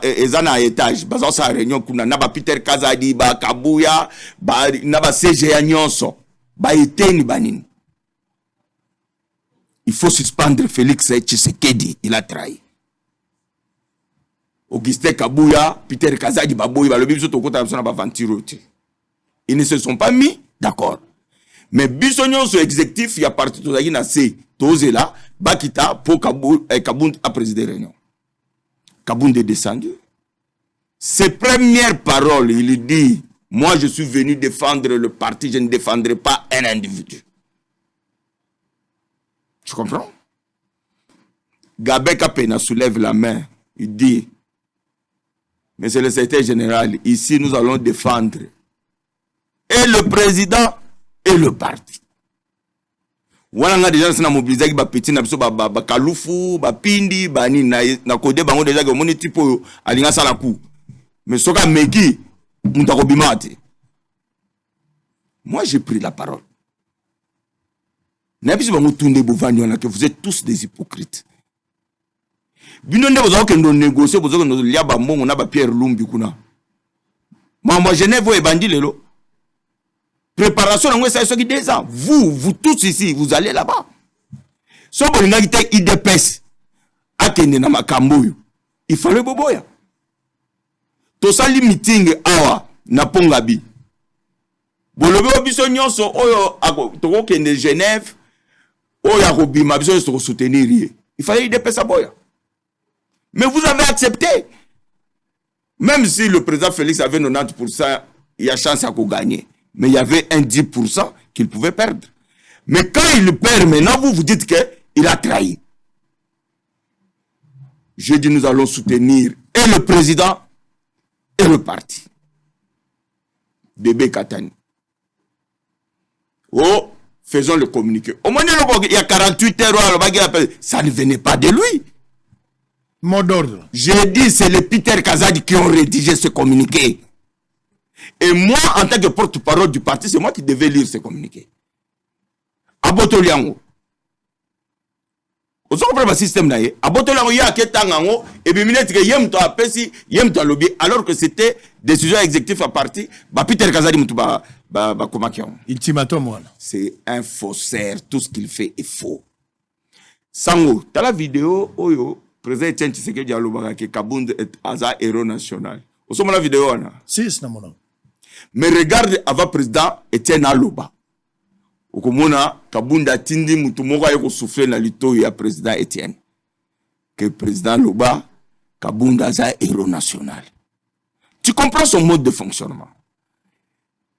ezana étage baza sa réunion kuna na ba Peter Kazadi ba Kabuya ba na ba CG nyonso ba eteni banini. Il faut suspendre Félix Tshisekedi, il a trahi. Augustin Kabuya, Peter Kazadi, Baboui, ils ne se sont pas mis d'accord. Mais Bissonion, ce exécutif, il y a parti de la C, Tozela, Bakita, pour Kabound a présidé la réunion. Kabound est descendu. Ses premières paroles, il dit, moi je suis venu défendre le parti, je ne défendrai pas un individu. Tu comprends? Gabé Kapena soulève la main. Il dit, mais c'est le secrétaire général, ici nous allons défendre et le président et le parti. wana nga déjà na mobiliser ba petit na biso ba kalufu ba pindi ba ni na code bango déjà que moni tipo alinga sala coup mais soka meki mutako bimate. Moi j'ai pris la parole. Na biso bango tunde bovani wana que vous êtes tous des hypocrites. Bino nde bozo ke ndo négocier bozo ndo lia ba mbongo na ba Pierre Lumbi kuna. Moi Genève et bandi lelo. Préparation, ça c'est 2 ans. Vous tous ici, vous allez là-bas. Si vous avez une IDPS, il fallait boboya. Tout ça, les meetings, na pongabi. Bolobe obiso nyonso oyo toko kende Genève, oyo akobima biso se soutenir. Il fallait IDPS à boya. Mais vous avez accepté. Même si le président Félix avait 90%, il y a chance à gagner. Mais il y avait un 10% qu'il pouvait perdre. Mais quand il perd maintenant, vous dites qu'il a trahi. Je dis nous allons soutenir et le président et le parti. Bébé Katani. Oh, faisons le communiqué. Au moins, il y a 48 heures, ça ne venait pas de lui. Mot d'ordre. J'ai dit, c'est les Peter Kazadi qui ont rédigé ce communiqué. Et moi, en tant que porte-parole du parti, c'est moi qui devais lire ce communiqué. Abotoliango. Vous comprenez le système là? Abotoliango, il y a un tangango, et puis minute que yem to apesi, yem to lobby, alors que c'était décision exécutive à parti, bah Peter Kazadi mutu ba komakion. Ultimatum voilà. C'est un faussaire, tout ce qu'il fait est faux. Sango, t'as la vidéo, oyo, président Etienne Tshisekedi Diallo que Kabound est un héros national. Vous savez la vidéo là? Si, c'est mon nom. Mais regarde avant président Etienne Aloba. Okomona Kabunda tindi mutu moko ayeko souffler na lito ya président Etienne. Que président Aloba Kabunda za héros national. Tu comprends son mode de fonctionnement?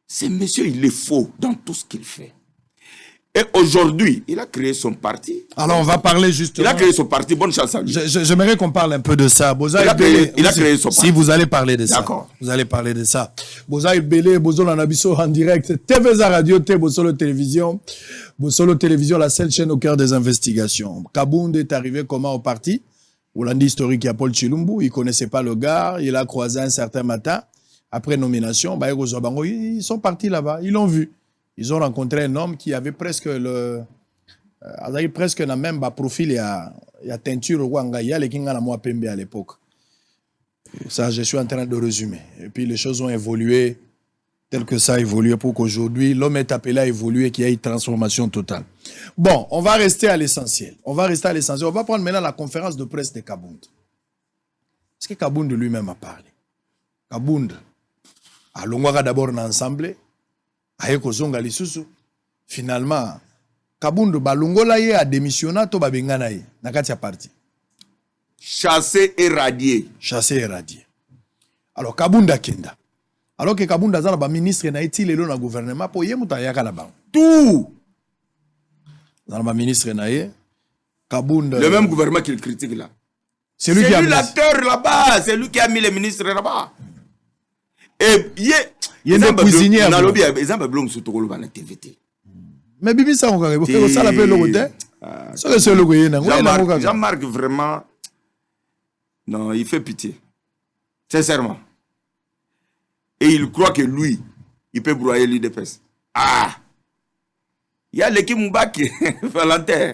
Ce monsieur, il est faux dans tout ce qu'il fait. Et aujourd'hui, il a créé son parti. Alors, on va parler justement. Il a créé son parti. Bonne chance à lui. J'aimerais qu'on parle un peu de ça. Il a créé son parti. Si vous allez parler de ça. D'accord. Vous allez parler de ça. Bozaï Belé, Bozolo Nabiso en direct. TVza Radio, Bozolo Télévision. Bozolo Télévision, la seule chaîne au cœur des investigations. Kabound est arrivé comment au parti? Hollandi historique, il y a Paul Chilumbu. Il ne connaissait pas le gars. Il a croisé un certain matin. Après nomination, ils sont partis là-bas. Ils l'ont vu. Ils ont rencontré un homme qui avait presque le même profil et teinture il y a les kinga na moi pembe à l'époque. Ça, je suis en train de résumer. Et puis les choses ont évolué tel que ça a évolué pour qu'aujourd'hui l'homme est appelé à évoluer et qu'il y ait une transformation totale. Bon, on va rester à l'essentiel. On va prendre maintenant la conférence de presse de Kabound. Est-ce que Kabound lui-même a parlé? Kabound a l'ongwara d'abord dans l'ensemble. Finalement, Kabound balungola ye a démissionné to babengana ye nakati ya parti. Chassé et radié. Chassé et radié. Alors Kabound akenda. Alors que Kabound azala ba ministre na iti lelo na gouvernement po ye muta yaka na bango. Tout. Dans ba ministre na ye Kabound le même gouvernement qu'il critique là. C'est lui qui a mis l'acteur là-bas, c'est lui qui a mis les ministres là-bas. Et il y a des cuisiniers. On a lobby, exemple, blom sotokolo ba na TVT. Mais bibi ça on fait ça la paix le côté. Ça le seul logo yena. Jean-Marc vraiment non, il fait pitié. Sincèrement. Et il croit que lui, il peut broyer l'IDPS. Ah. Il y a l'équipe Moubaki, Valentin.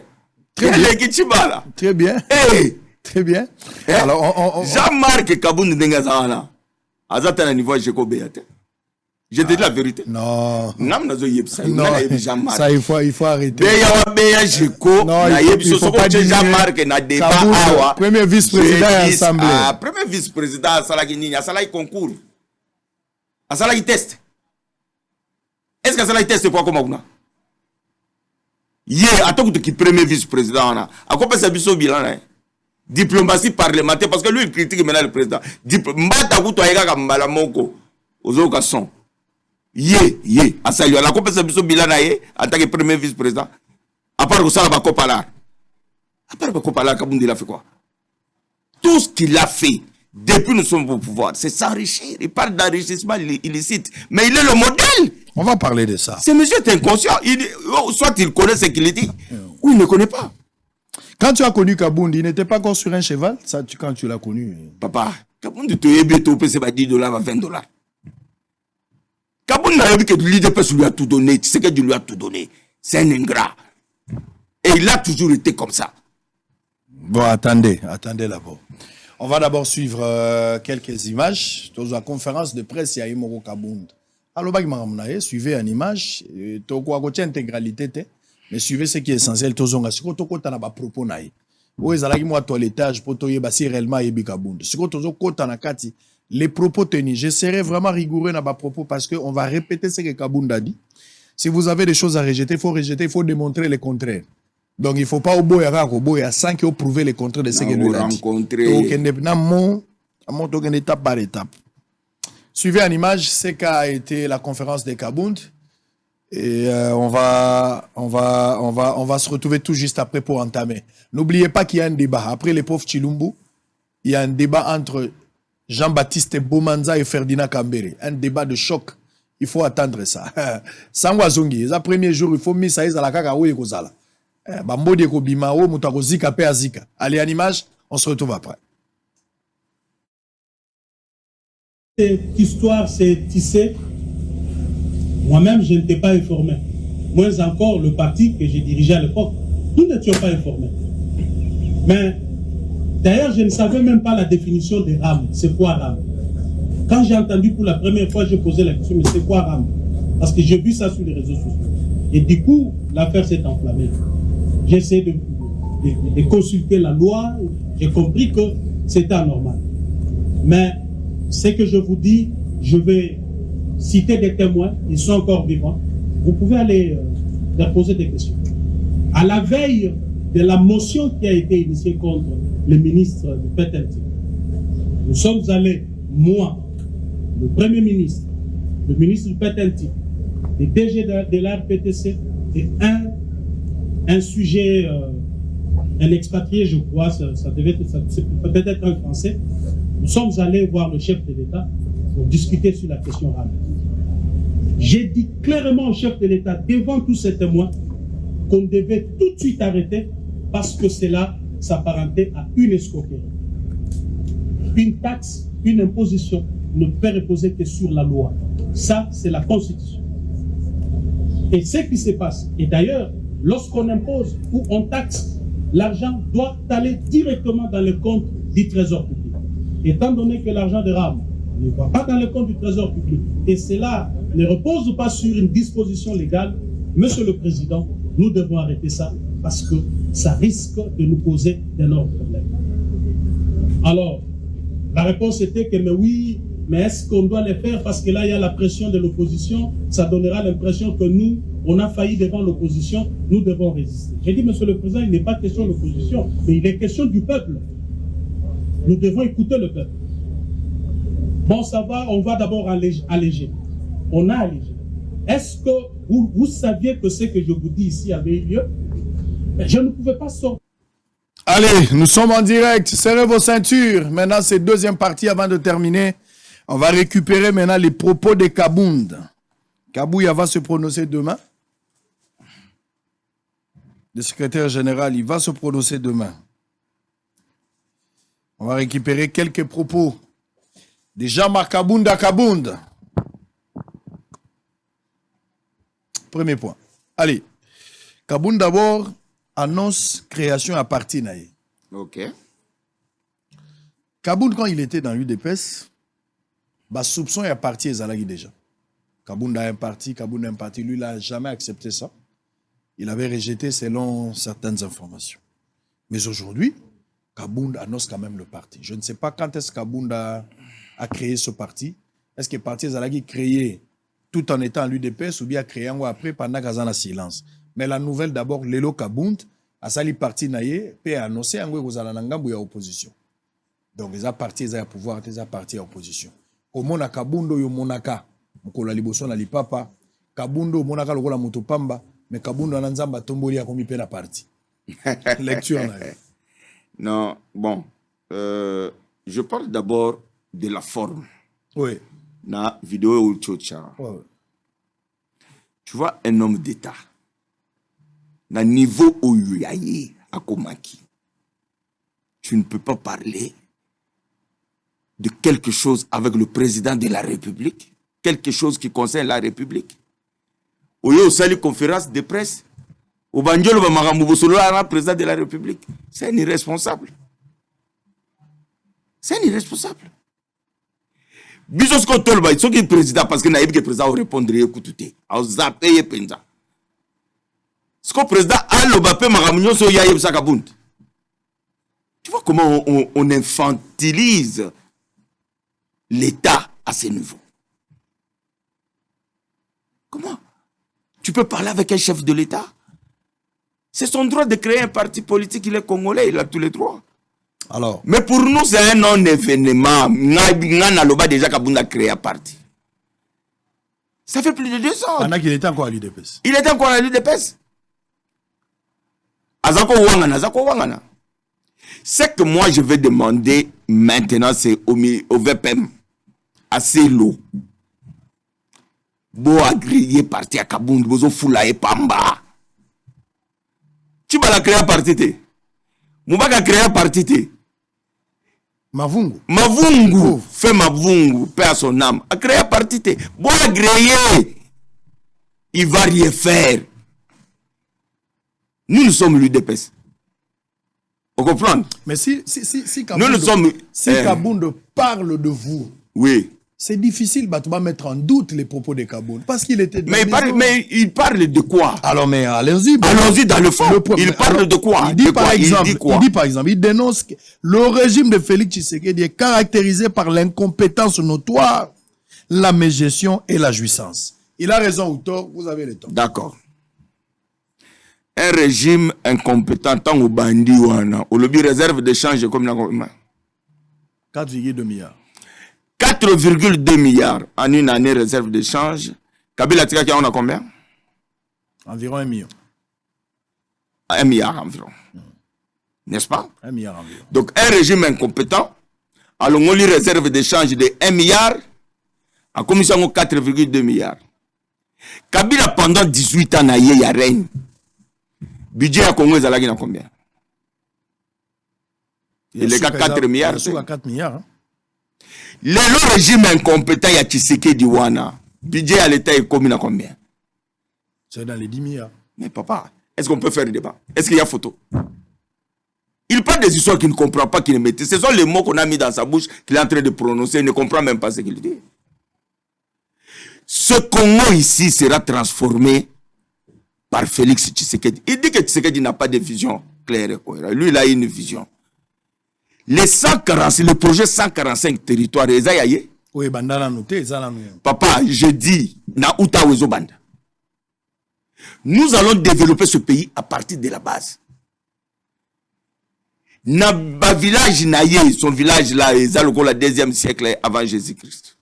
Il y a l'équipe Chibala. Très bien. Hey. Très bien. Alors Jean-Marc Kabound Ndengazana. Azata niveau Jeko Béate. Je te dis la vérité. Non. Non, ça il faut arrêter. Il faut pas dire Jean-Marc na débat. Premier vice-président à l'Assemblée. Premier vice-président à Salagini, à Salagi concours. À Salagi test. Est-ce que Salagi test c'est quoi comme on? Hier, attends que premier vice-président là. À quoi ça biso bilan? Diplomatie parlementaire parce que lui il critique maintenant le président. Mbata kuto ayega mbala moko. Ozoka son. À ça, la compétition bilan en tant que premier vice-président. À part que ça, la Bakopala. À part Bakopala, Kabound il a fait quoi? Tout ce qu'il a fait depuis nous sommes au pouvoir, c'est s'enrichir. Il parle d'enrichissement illicite, mais il est le modèle. On va parler de ça. Ce monsieur est inconscient. Soit il connaît ce qu'il dit, ou il ne connaît pas. Quand tu as connu Kabound, il n'était pas encore sur un cheval, ça, quand tu l'as connu. Papa, Kabound te bientôt c'est pas 10 dollars à 20 dollars. Kabound n'a vu que l'IDPS lui a tout donné. Tu sais que Dieu lui a tout donné. C'est un ingrat. Et il a toujours été comme ça. Bon, attendez d'abord. On va d'abord suivre quelques images. Dans la conférence de presse, il y a Imoro Kabound. Alors, suivez une image. Toko a intégralité, mais suivez ce qui est essentiel. Tozonga, si toko tana ba propos naï. Ou ezalaki moi toilettage pour toye basi réellement yebi Kabound. Si tozo kota na kati, les propos tenus. Je serai vraiment rigoureux dans ma propos parce qu'on va répéter ce que Kabound a dit. Si vous avez des choses à rejeter, il faut démontrer le contraire. Donc, il ne faut pas au bout y a 5 qui ont prouvé le contraire de ce que nous avons dit. Donc, étape par étape. Suivez en image ce qu'a été la conférence de Kabound. Et on va se retrouver tout juste après pour entamer. N'oubliez pas qu'il y a un débat. Après les pauvres Chilumbu, il y a un débat entre Jean-Baptiste Bomanza et Ferdinand Kambere. Un débat de choc. Il faut attendre ça. Sangwa Zongi, le premier jour, il faut mettre ça à la kaka ou ekozala. Bambodi ekobima o mutako zika pe azika. Allez, en image, on se retrouve après. Cette histoire s'est tissée. Moi-même, je n'étais pas informé. Moins encore le parti que j'ai dirigé à l'époque. Nous n'étions pas informés. Mais d'ailleurs, je ne savais même pas la définition des RAM. C'est quoi RAM? Quand j'ai entendu pour la première fois, j'ai posé la question, mais c'est quoi RAM? Parce que j'ai vu ça sur les réseaux sociaux. Et du coup, l'affaire s'est enflammée. J'ai essayé de consulter la loi. J'ai compris que c'était anormal. Mais ce que je vous dis, je vais citer des témoins. Ils sont encore vivants. Vous pouvez aller leur poser des questions. À la veille de la motion qui a été initiée contre le ministre du PTLT, nous sommes allés, moi, le Premier ministre, le ministre du PTLT, le DG de la RPTC et un sujet, un expatrié, je crois, ça peut être un Français. Nous sommes allés voir le chef de l'État pour discuter sur la question RAM. J'ai dit clairement au chef de l'État, devant tous ces témoins, qu'on devait tout de suite arrêter parce que cela s'apparentait à une escroquerie. Une taxe, une imposition ne peut reposer que sur la loi. Ça, c'est la Constitution. Et ce qui se passe, et d'ailleurs, lorsqu'on impose ou on taxe, l'argent doit aller directement dans le compte du Trésor public. Étant donné que l'argent de RAM ne va pas dans le compte du Trésor public, et cela ne repose pas sur une disposition légale, Monsieur le Président, nous devons arrêter ça parce que ça risque de nous poser d'énormes problèmes. Alors, la réponse était que mais oui, mais est-ce qu'on doit les faire parce que là, il y a la pression de l'opposition, ça donnera l'impression que nous, on a failli devant l'opposition, nous devons résister. J'ai dit, Monsieur le Président, il n'est pas question de l'opposition, mais il est question du peuple. Nous devons écouter le peuple. Bon, ça va, on va d'abord alléger. On a allégé. Est-ce que vous saviez que ce que je vous dis ici avait eu lieu? Je ne pouvais pas sortir. Allez, nous sommes en direct. Serrez vos ceintures. Maintenant, c'est deuxième partie avant de terminer. On va récupérer maintenant les propos de Kabound. Kabouya va se prononcer demain. Le secrétaire général, il va se prononcer demain. On va récupérer quelques propos de Jean-Marc Kabound à Kabound. Premier point. Allez. Kabound d'abord annonce création à parti naïe. Ok. Kabound, quand il était dans l'UDPS, bah, soupçon et à parti ezalaki déjà. Kabound a un parti, lui, il n'a jamais accepté ça. Il avait rejeté selon certaines informations. Mais aujourd'hui, Kabound annonce quand même le parti. Je ne sais pas quand est-ce que Kabound a créé ce parti. Est-ce que le parti ezalaki créé tout en étant à l'UDPS ou bien créé un mois après pendant qu'il y a un silence. Mais la nouvelle d'abord, Lelo Kabound a sali parti naïe, puis a annoncé un mois qu'il y a opposition. Donc les partis ils ont pouvoir, les partis à opposition. Comment na Kabundo yo monaka, mukola liboso na lipapa, Kabundo monaka lokola mutopamba, mais Kabundo na nzamba tomboli a komi pe na parti. Lecture na. Non, bon, je parle d'abord de la forme. Oui. Na vidéo ou tchocha. Ouais. Tu vois, un homme d'État, na niveau où il y a à Komaki, tu ne peux pas parler de quelque chose avec le président de la République, quelque chose qui concerne la République. Au lieu de une conférence de presse, au banjolo ba magambo bosolo la président de la République, c'est un irresponsable. C'est un irresponsable. Biso ko tolba, so ki président parce que naïb que président répondre écoutez, a zappé penza. Ce que président a le bapé magambo so ya yeb sakabund. Tu vois comment on infantilise l'État à ce niveau. Comment tu peux parler avec un chef de l'État? C'est son droit de créer un parti politique, il est congolais, il a tous les droits. Alors. Mais pour nous, c'est un non-événement. N'a déjà Kabunda créé un parti. Ça fait plus de 2 ans. Pendant qu'il était encore à l'UDPS. Il était encore à l'UDPS. Azako Wangana. Ce que moi je vais demander maintenant, c'est au VPM, à Selo. Bo agréé parti à Kabound, bozo Fula et Pamba. Tu vas la créer un parti. Moubaka créer un parti. Mavungu. Fait Mavungu, paix à son âme. A créé un parti. Bon agréé. Il va rien faire. Nous sommes l'UDPS. Vous comprenez? Mais si Kabound parle de vous, oui, c'est difficile de mettre en doute les propos de Kabound. Parce qu'il était... Mais il parle de quoi? Alors, mais allons-y. Allons-y dans le fond. Il parle de quoi? Il dit par exemple, il dénonce que le régime de Félix Tshisekedi est caractérisé par l'incompétence notoire, la mégestion et la jouissance. Il a raison ou tort, vous avez le temps. D'accord. Un régime incompétent, tant au bandit ou au lobby réserve d'échange comme 4,2 milliards. 4,2 milliards en une année réserve d'échange. Kabila Tika, on a combien? Environ 1 million. 1 milliard environ. N'est-ce pas? 1 milliard environ. Donc un régime incompétent, alors on lui réserve d'échange de 1 milliard, en commission 4,2 milliards. Kabila pendant 18 ans, il y a rien. Budget à Congo, il y a combien? Il est à 4 milliards. Il est à 4 milliards. Hein? Le régime incompétent, il y a Tshisekedi Wana. Budget à l'État est commis à combien? C'est dans les 10 milliards. Mais papa, est-ce qu'on peut faire un débat? Est-ce qu'il y a photo? Il parle des histoires qu'il ne comprend pas, qu'il ne maîtrise. Ce sont les mots qu'on a mis dans sa bouche qu'il est en train de prononcer. Il ne comprend même pas ce qu'il dit. Ce Congo ici sera transformé par Félix Tshisekedi. Il dit que Tshisekedi n'a pas de vision claire et cohérente. Lui, il a une vision. Le projet 145 territoires, oui, bandana noté, papa, je dis, na uta wezo banda. Nous allons développer ce pays à partir de la base. Na ba village naye, son village là, la 2e siècle avant Jésus-Christ.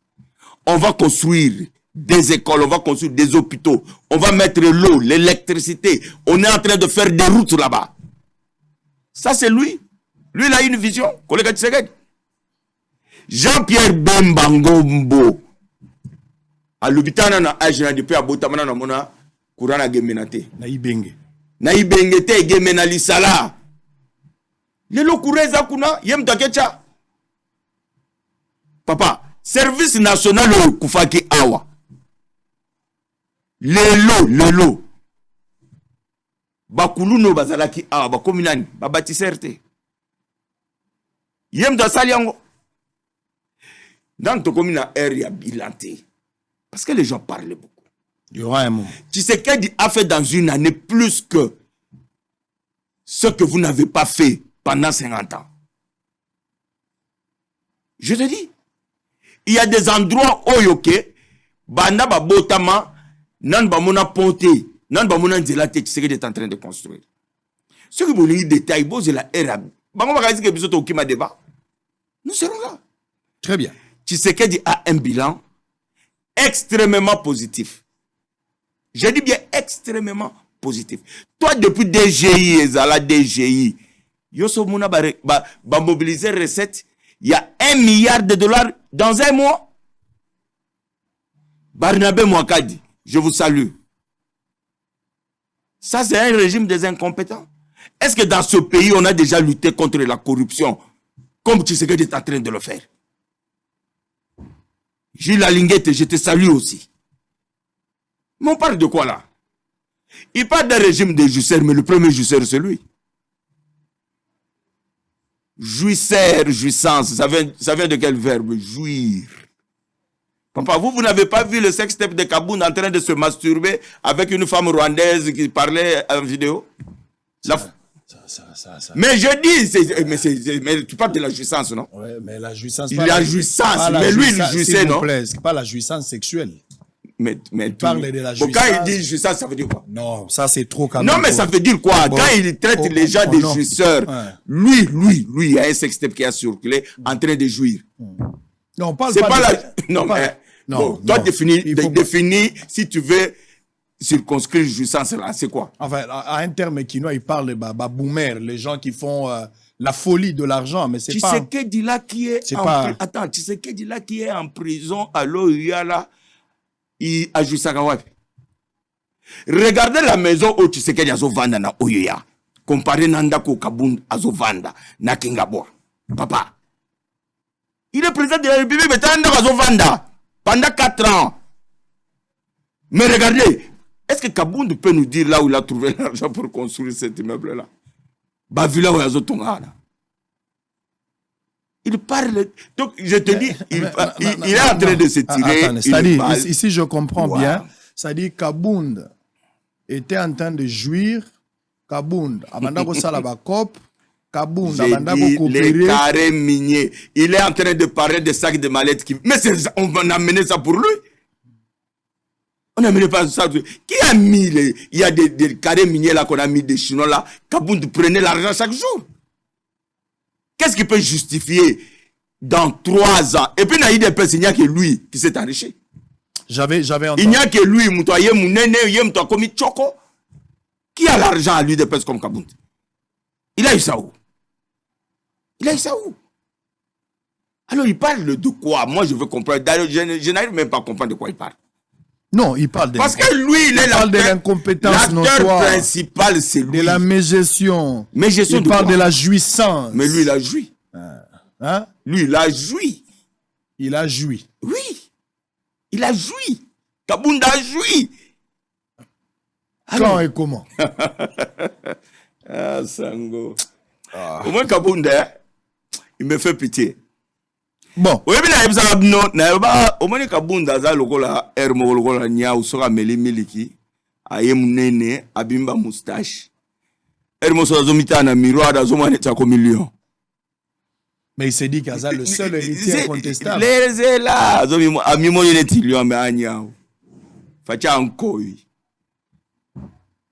On va construire des écoles, on va construire des hôpitaux, on va mettre l'eau, l'électricité. On est en train de faire des routes là-bas. Ça, c'est lui. Lui, il a une vision. Jean-Pierre Bembangombo. À l'hôpital, on a agi depuis à Botamana, on a courant à Gemenate. Naïbenge. Naïbenge, Gemenali Sala. Le lokouré Zakuna, Yem Takecha. Papa, service national Koufaki Awa. Le lot. Bakuluno Bazalaki Awa, Bakominani, Babatiserte. Yem da Saliango. Dans ton commune à air, il y a bilanté. Parce que les gens parlent beaucoup. Il y aura un moment. Tshisekedi a fait dans une année plus que ce que vous n'avez pas fait pendant 50 ans. Je te dis, il y a des endroits où yoke, banda ba botama, nan ba mona ponte, nan ba mona nzelate, Tshisekedi est en train de construire. Ce que vous voulez détail, bon, c'est la RAB. Nous serons là. Très bien. Tshisekedi a un bilan extrêmement positif. Je dis bien extrêmement positif. Toi, depuis DGI, Ezala DGI, Yoso Mouna ba mobiliser recette, Il y a $1 milliard dans un mois. Barnabé Mouakadi, je vous salue. Ça, c'est un régime des incompétents. Est-ce que dans ce pays, on a déjà lutté contre la corruption comme Tshisekedi est en train de le faire? Gilles Alinguette, je te salue aussi. Mais on parle de quoi là? Il parle d'un régime de jouisseurs, mais le premier jouisseur, c'est lui. Jouisseur, jouissance, ça vient de quel verbe? Jouir. Papa, vous n'avez pas vu le sextape de Kabound en train de se masturber avec une femme rwandaise qui parlait en vidéo? Mais je dis, mais tu parles de la jouissance, non? Oui, mais la jouissance. Il y a jouissance, mais lui, il jouissait, non? C'est pas la jouissance sexuelle. Mais il parle de la jouissance. Quand il dit jouissance, ça veut dire quoi? Non, ça c'est trop quand même. Non, mais ça veut dire quoi? Quand il traite les gens de jouisseurs, lui, il y a un sextape qui a circulé en train de jouir. Non, on parle pas pas de... Non, mais... Non, toi, définis, si tu veux circonscrire jouissance là, c'est quoi? Enfin, à un terme quinois, il parle de boomer, les gens qui font la folie de l'argent, mais c'est pas... Tshisekedi là qui est... Attends, Tshisekedi là qui est en prison à l'OUA là, il a joué Sakawapi. Regardez la maison où Tshisekedi a vanda na OUA, comparé Nanda ko Kabound a vanda na Kingabwa. Papa, il est président de la République, mais Nanda a vanda pendant 4 ans. Mais regardez, est-ce que Kabound peut nous dire là où il a trouvé l'argent pour construire cet immeuble-là? Bavila ou Azotonga. Il parle. Donc, je te dis, il est en train de se tirer. C'est-à-dire, ici, je comprends bien. C'est-à-dire, Kabound était en train de jouir. Kabound, Abanda Salaba Cop. Kabound, Abanda coopérer. Les carrés miniers. Il est en train de parler des sacs de mallettes. Mais on va amener ça pour lui. On n'amène pas ça. Qui a mis il y a des carrés miniers là qu'on a mis des Chinois là. Kabound prenait l'argent chaque jour. Qu'est-ce qui peut justifier dans 3 ans? Et puis il y a des personnes, il n'y a que lui qui s'est enrichi. J'avais entendu. Il n'y a que lui, Moutoye Mounene, Yemto Komi Tchoko. Qui a l'argent à lui de personnes comme Kabound? Il a eu ça où? Alors il parle de quoi? Moi je veux comprendre. D'ailleurs, je n'arrive même pas à comprendre de quoi il parle. Non, il parle de... Parce que lui, il parle de l'incompétence notoire. L'acteur principal, c'est lui. De la mégestion. Il parle de la jouissance. Mais lui, il a joui. Hein? Lui, il a joui. Il a joui. Oui. Il a joui. Kabound a joui. Quand et comment? Ah, Sango. Au moins, Kabound, il me fait pitié. Bon. Oui, mais au moins, Kabound a lokola hermo lokola nya usoka miliki. Ayemnene abimba moustache. Hermo so zomita na miroir da zomane tako million. Mais il s'est dit qu'Aza le seul héritier incontestable. Les là, zomi amimo yenetilio me anya. Facha nkoi.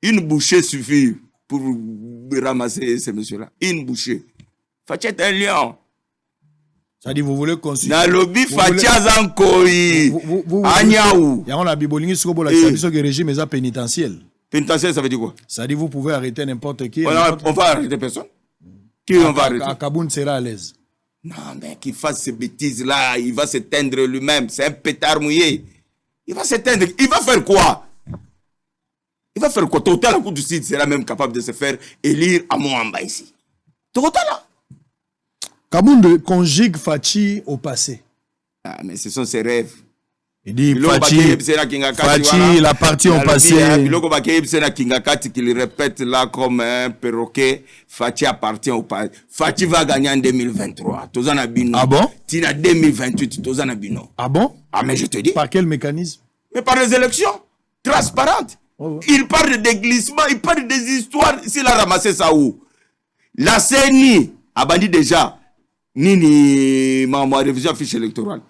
Une bouchée suffit pour ramasser ces messieurs-là. Une bouchée. Facha est un lion. Ça dit, vous voulez consulter. Dans le bif, Facha Zankoi. Agnaou. Il y a un bibolingi sur le régime est pénitentiel. Pénitentiel, ça veut dire quoi? Ça dit, vous pouvez arrêter n'importe qui. On va arrêter personne. Qui on va arrêter? Kabound sera à l'aise. Non, mais qu'il fasse ces bêtises-là, il va s'éteindre lui-même. C'est un pétard mouillé. Il va s'éteindre. Il va faire quoi? Total, la Cour du Sud sera même capable de se faire élire à Moamba ici. Total, là. Kabound conjugue Fachi au passé. Ah, mais ce sont ses rêves. Il dit Fachi, la partie au passé. Qu'il répète là comme un perroquet. Fachi appartient au passé. Fachi va gagner en 2023. Ah bon? Tina 2028. Ah bon? Ah, mais je te dis. Par quel mécanisme? Mais par les élections transparentes. Oh, ouais. Il parle des glissements, il parle des histoires. S'il a ramassé ça où? La CENI a bandit déjà. Nini, ma révision fiche électorale.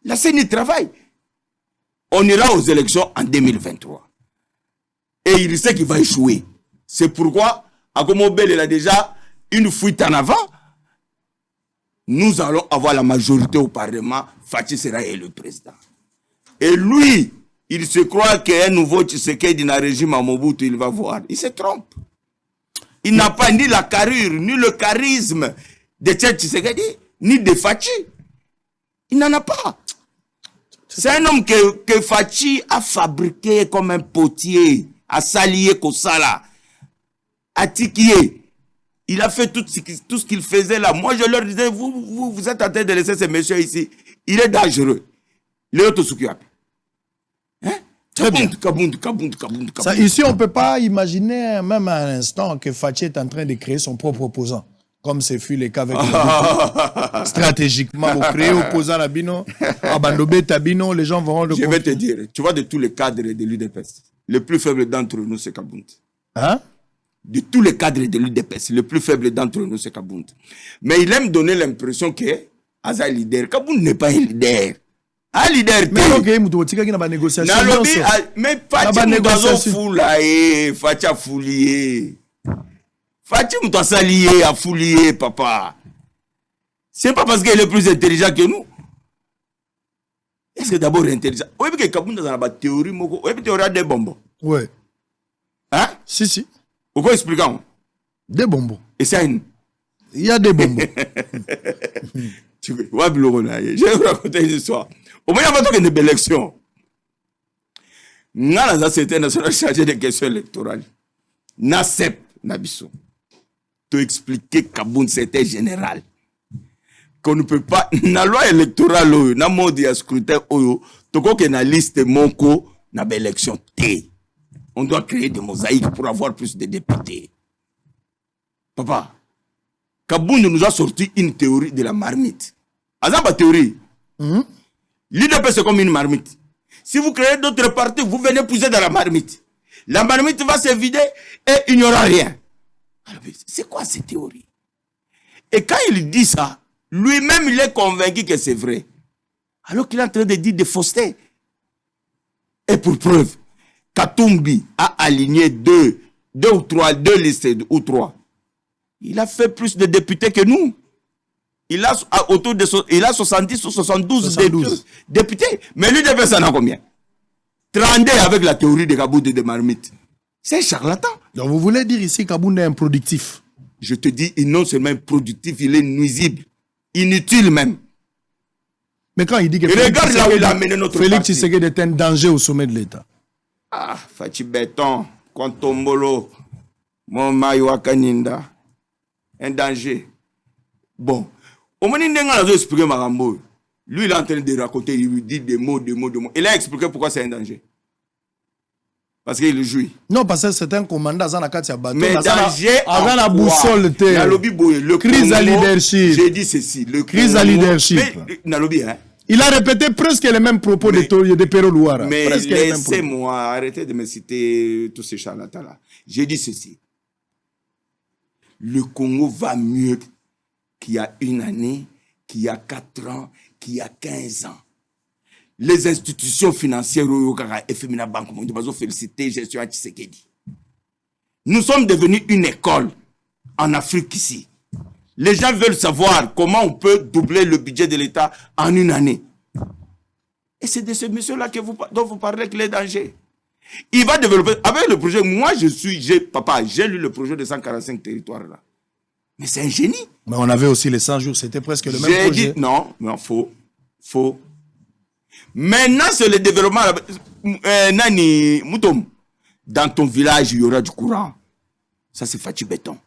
La CENI travaille. On ira aux élections en 2023. Et il sait qu'il va échouer. C'est pourquoi, Agomobel, il a déjà une fuite en avant. Nous allons avoir la majorité au Parlement. Fachi sera élu président. Et lui, il se croit qu'un nouveau Tshisekedi dans le régime à Mobutu, il va voir. Il se trompe. Il n'a pas ni la carrure, ni le charisme de Tshisekedi. ni de Fachi. Il n'en a pas. C'est un homme que Fachi a fabriqué comme un potier, à Salier Kosala, à Tikié. Il a fait tout ce qu'il faisait là. Moi, je leur disais, vous êtes en train de laisser ces messieurs ici. Il est dangereux. Léo Tosukiapi. Hein? Très bien. Kabound. Ça, ici, on ne peut pas imaginer même à un instant que Fachi est en train de créer son propre opposant. Comme ce fut le cas avec le stratégiquement, vous créez opposant à Bino, à Bandobé, Tabino, les gens vont le Je vais te dire, tu vois, de tous les cadres de l'UDPS, le plus faible d'entre nous, c'est Kabound. Hein? De tous les cadres de l'UDPS, le plus faible d'entre nous, c'est Kabound. Mais il aime donner l'impression que Aza est leader. Kabound n'est pas un leader. Un leader. Mais ok, il y a négociation. Mais Fachi Moutozo Foula, Fachi a foulié. Fachi Moutozo lié a foulié, papa. C'est pas parce qu'il est plus intelligent que nous. Est-ce que d'abord intelligent? Oui, parce que Kabound a une théorie, oui, théorie des bonbons. Oui. Hein? Si. Pourquoi expliquons? Des bonbons. Et ça, il y a des bonbons. Je vais vous raconter une histoire. Au moins, il y a une belle élection. Nala, c'était national chargé des questions électorales. Nasep, Nabiso. Te expliquer Kabound, c'était général. Qu'on ne peut pas. La loi électorale, na mode de scrutin, toko que na liste monko, na belle élection T. On doit créer des mosaïques pour avoir plus de députés. Papa, Kabound nous a sorti une théorie de la marmite. Azamba théorie. L'UDP, c'est comme une marmite. Si vous créez d'autres partis, vous venez pousser dans la marmite. La marmite va se vider et il n'y aura rien. Alors, c'est quoi cette théorie? Et quand il dit ça, lui-même, il est convaincu que c'est vrai. Alors qu'il est en train de dire des faussetés. Et pour preuve, Katumbi a aligné deux listes ou trois. Il a fait plus de députés que nous. Il a 70 ou 72 députés. Mais lui, ça en a combien? 32 avec la théorie de Kabound et de marmite. C'est un charlatan. Donc vous voulez dire ici que Kabound est improductif? Je te dis, il non seulement improductif, il est nuisible. Inutile même. Mais quand il dit que regarde là où il a amené notre Félix Tshisekedi est un danger au sommet de l'État. Ah, Fachi Béton, Kontombolo, Momayo Kaninda. Un danger. Bon. Au moment où il a expliqué Marambo, lui il est en train de raconter, il lui dit des mots. Il a expliqué pourquoi c'est un danger. Parce qu'il jouit. Non, parce que c'est un commandant dans la carte bateau. Mais danger avant la boussole, le crise à leadership. J'ai dit ceci. Le crise à leadership. Mais, hein? Il a répété presque les mêmes propos de Pero Louara. Mais laissez-moi arrêter de me citer tous ces charlatans-là. J'ai dit ceci. Le Congo va mieux qu'il y a une année, qu'il y a 4 ans, qu'il y a 15 ans. Les institutions financières, FMINA Banque Mondiale, féliciter gestion Tshisekedi. Nous sommes devenus une école en Afrique ici. Les gens veulent savoir comment on peut doubler le budget de l'État en une année. Et c'est de ce monsieur-là dont vous parlez qu'il est danger. Il va développer, avec le projet, moi j'ai lu le projet de 145 territoires là. Mais c'est un génie. Mais on avait aussi les 100 jours, c'était presque le même projet. J'ai dit, non, faux. Maintenant, c'est le développement. Nani, Moutom, dans ton village, il y aura du courant. Ça, c'est Fachi Béton.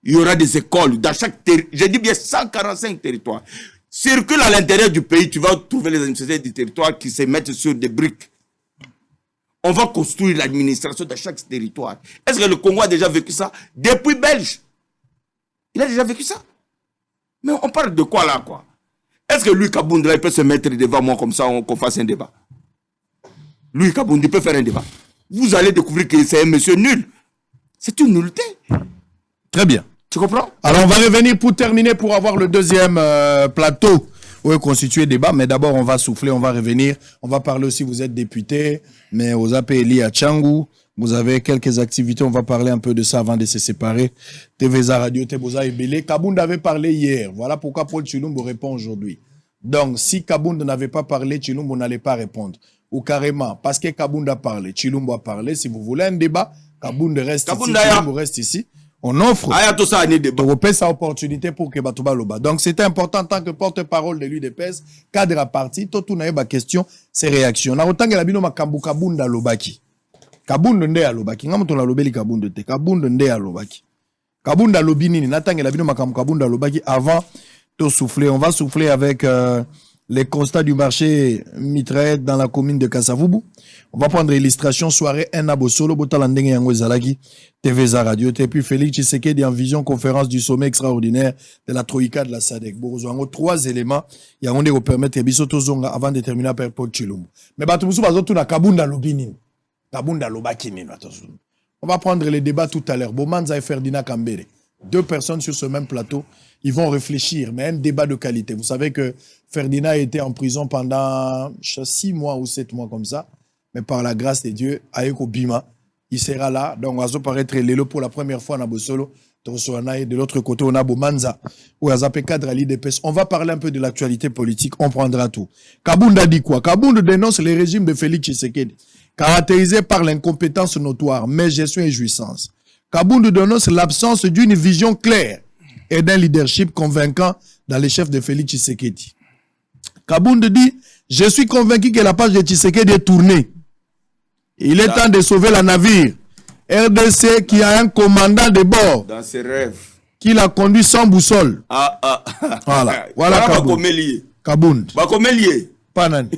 Il y aura des écoles dans chaque territoire. J'ai dit bien 145 territoires. Circule à l'intérieur du pays, tu vas trouver les administrations du territoire qui se mettent sur des briques. On va construire l'administration de chaque territoire. Est-ce que le Congo a déjà vécu ça? Depuis Belge. Il a déjà vécu ça. Mais on parle de quoi là, quoi? Est-ce que lui, Kabound, il peut se mettre devant moi comme ça, qu'on fasse un débat? Lui, Kabound, il peut faire un débat. Vous allez découvrir que c'est un monsieur nul. C'est une nullité. Très bien. Tu comprends? Alors, on va revenir pour terminer, pour avoir le deuxième plateau où est constitué débat. Mais d'abord, on va souffler, on va revenir. On va parler aussi, vous êtes député, mais aux APLI à Tchangou. Vous avez quelques activités, on va parler un peu de ça avant de se séparer. TVza Radio, Teboza et Belé. Kabound avait parlé hier. Voilà pourquoi Paul Tshilombo répond aujourd'hui. Donc, si Kabound n'avait pas parlé, Tshilombo n'allait pas répondre. Ou carrément, parce que Kabound a parlé, Tshilombo a parlé. Si vous voulez un débat, Kabound reste ici, Tshilombo reste ici. On offre. Aya to ça ni débat. On sa opportunité pour que Batouba Loba. Donc, c'était important en tant que porte-parole de l'UDPS, cadre à parti, tout na ba question, c'est réaction. Na autant que la bino makambu kabunda lobaki. Kabunda nde alobaki. Ngamu to la lobeli kabunda te. Kabunda nde alobaki. Kabunda lobini, n'attend que la bino makambu kabunda lobaki avant de souffler. On va souffler avec les constats du marché mitraillette dans la commune de Kasavubu. On va prendre l'illustration soirée un abosolo botalandenge yango ezalaki TV za radio et puis Félix Tshisekedi en vision conférence du sommet extraordinaire de la Troïka de la SADC. Bozoango 3 éléments yango ndeko permettre biso tozonga avant de terminer par Paul Chilombo. Mais bato musu bazotu na kabunda lobini. Kabunda lobaki nini attention. On va prendre les débats tout à l'heure. Bomanza et Ferdinand Kambere. 2 personnes sur ce même plateau, ils vont réfléchir, mais un débat de qualité. Vous savez que Ferdinand a été en prison pendant 6 mois ou 7 mois comme ça, mais par la grâce de Dieu, avec Obima, il sera là. Donc, on va paraître Lelo pour la première fois dans Bosolo. De l'autre côté, on a Bomanza, ou Azapé cadre à l'IDPS. On va parler un peu de l'actualité politique, on prendra tout. Kabunda dit quoi? Kabunda dénonce le régime de Félix Tshisekedi, caractérisé par l'incompétence notoire, mégestion et jouissance. Kabunda dénonce l'absence d'une vision claire et d'un leadership convaincant dans les chefs de Félix Tshisekedi. Kabunda dit, je suis convaincu que la page de Tshisekedi est tournée. Il est temps de sauver la navire. RDC qui a un commandant de bord. Dans ses rêves. Qui l'a conduit sans boussole. Voilà. Voilà Kabunda. Kabunda. Bakomelie. Panani.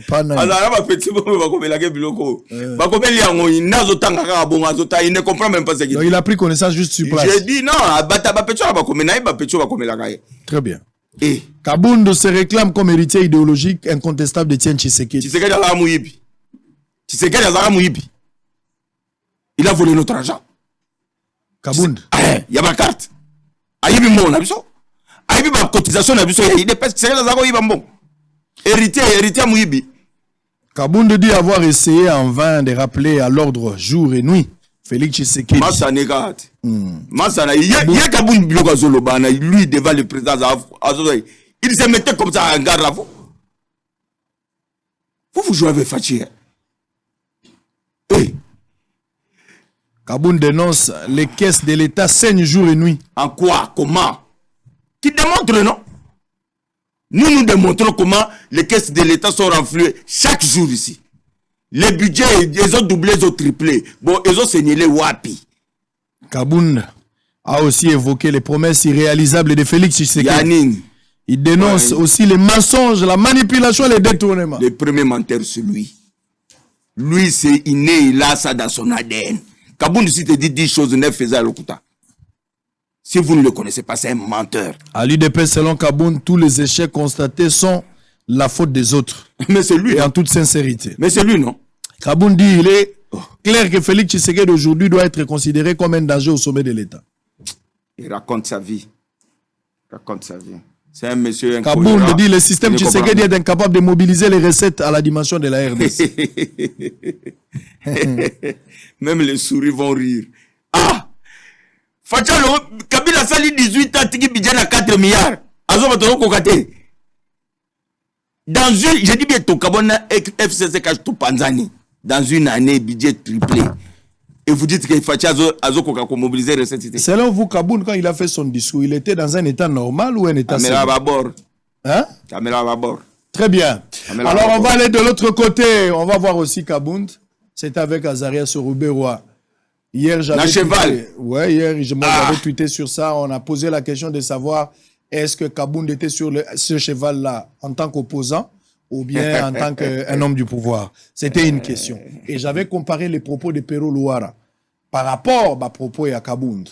Panani. Alors, là, petit peu, bakomelage biloko. Bakomelie en inazo tangaka bon azota, il ne comprend même pas ce qu'il dit. Il a pris connaissance juste sur place. J'ai dit non, bata bapecho bakomenaï bapecho bakomelage. Très bien. Et Kabunda se réclame comme héritier idéologique incontestable de Tien Tshisekedi. Tshisekedi a mouibi. Tshisekedi a mouibi. Il a volé notre argent. Kabunda. Il y a ma carte. Aïbi mon abiso. Aïbi ma cotisation abiso. Il est presque Tshisekedi a mouibi bon. Héritier mouibi. Kabunda dit avoir essayé en vain de rappeler à l'ordre jour et nuit Félix Tshisekedi. Massa negat. Massa il y a Kabunda biloko zolobana lui devant le président Azoy. Il se mettait comme ça en garde à vous. Vous jouez avec Fachi. Hey. Kabunda dénonce les caisses de l'État saignent jour et nuit. En quoi? Comment? Qui démontre, non? Nous démontrons comment les caisses de l'État sont renflouées chaque jour ici. Les budgets, ils ont doublé, ils ont triplé. Bon, ils ont saigné les wapi. Kabunda a aussi évoqué les promesses irréalisables de Félix Tshisekedi. Yanine. Il dénonce aussi les mensonges, la manipulation et les détournements. Le premier menteur, c'est lui. Lui, c'est inné, il a ça dans son ADN. Kabunda, si te dit 10 choses, ne faisait à l'Okuta. Si vous ne le connaissez pas, c'est un menteur. À l'UDP, selon Kabunda, tous les échecs constatés sont la faute des autres. Mais c'est lui. Et en toute sincérité. Mais c'est lui, non? Kabunda dit, il est clair que Félix Tshisekedi aujourd'hui doit être considéré comme un danger au sommet de l'État. Il raconte sa vie. Il raconte sa vie. C'est un monsieur incohérent. Kabunda dit, le système Tshisekedi est incapable de mobiliser les recettes à la dimension de la RDC. Même les souris vont rire. Ah! Fachalo, Kabila sali 18 ans, tiki bidjan à 4 milliards. Azo batoro kokate. Dans une, j'ai dit bien tout, Kabona FCC cache tout Panzani. Dans une année, budget triplé. Et vous dites que Fachalo Azo kokako mobiliser les recettes. Selon vous, Kabunda, quand il a fait son discours, il était dans un état normal ou un état Caméra Babor. Hein? Caméra Babor. Très bien. Alors, on va aller de l'autre côté. On va voir aussi Kabunda. C'est avec Azaria Sorubé-Roi. Hier, j'avais cheval. Ouais, hier, j'avais tweeté sur ça. On a posé la question de savoir est-ce que Kabunda était sur ce cheval-là en tant qu'opposant ou bien en tant qu'un homme du pouvoir. C'était une question. Et j'avais comparé les propos de Pero Luara par rapport à propos à Kabunda.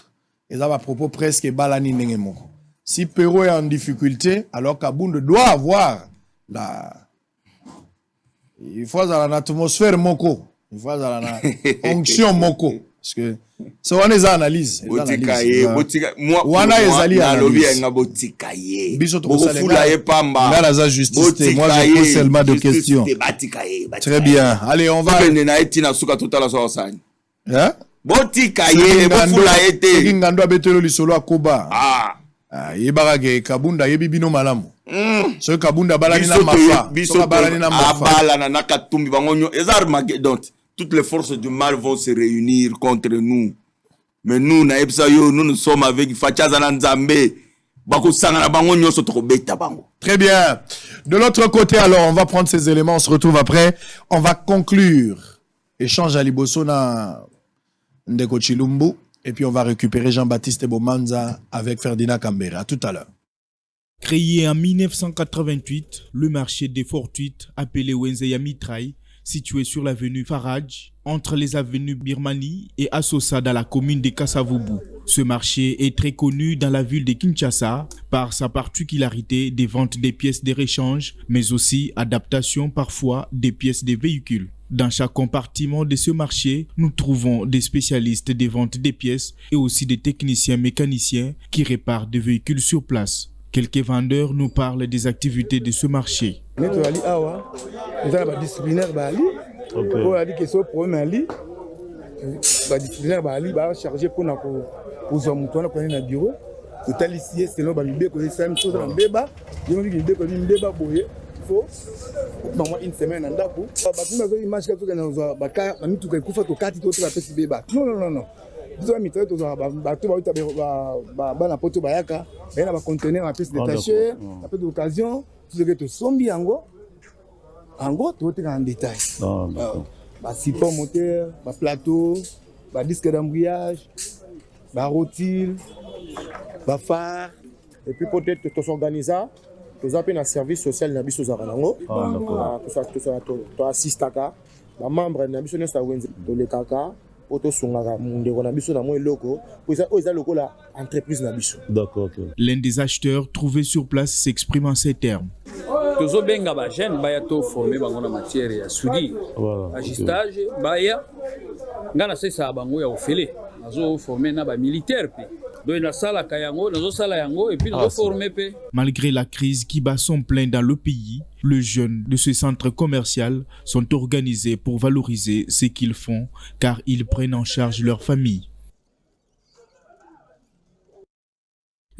Et ça, à propos presque Balani Nengemo. Si Pero est en difficulté, alors Kabunda doit avoir il faut avoir l'atmosphère moko. Il faut avoir l'onction moko. Parce que c'est une analyse. Moi, je pose seulement de questions. Très bien. Allez, on va. Kabunda yebibino malamu. Ce Kabunda balani na mafa. Toutes les forces du mal vont se réunir contre nous. Mais nous, nous sommes avec Fachaza Nzambe. Très bien. De l'autre côté, alors, on va prendre ces éléments, on se retrouve après. On va conclure. Échange à Liboso na Ndeko Chilumbu. Et puis, on va récupérer Jean-Baptiste Bomanza avec Ferdinand Kambere. À tout à l'heure. Créé en 1988, le marché des fortuites, appelé Wenzeya Mitraille, situé sur l'avenue Faraj, entre les avenues Birmanie et Assosa dans la commune de Kasavubu. Ce marché est très connu dans la ville de Kinshasa par sa particularité des ventes des pièces de réchange, mais aussi adaptation parfois des pièces de véhicules. Dans chaque compartiment de ce marché, nous trouvons des spécialistes des ventes des pièces et aussi des techniciens mécaniciens qui réparent des véhicules sur place. Quelques vendeurs nous parlent des activités de ce marché. Une semaine non. Ils ont mis tout ça, conteneur à pièces détachées, un peu d'occasion, tout ce que sombi en gros, tout est en détail. Support moteur, plateau, disque d'embrayage, rotile, phare. Et puis peut-être que tu s'organises, tu as un service social dans biso zarango. Tu assistes à les membres de biso de l'Ekaka. L'un des acheteurs trouvé sur place s'exprime en ces termes. Malgré la crise qui bat son plein dans le pays, les jeunes de ce centre commercial sont organisés pour valoriser ce qu'ils font car ils prennent en charge leur famille.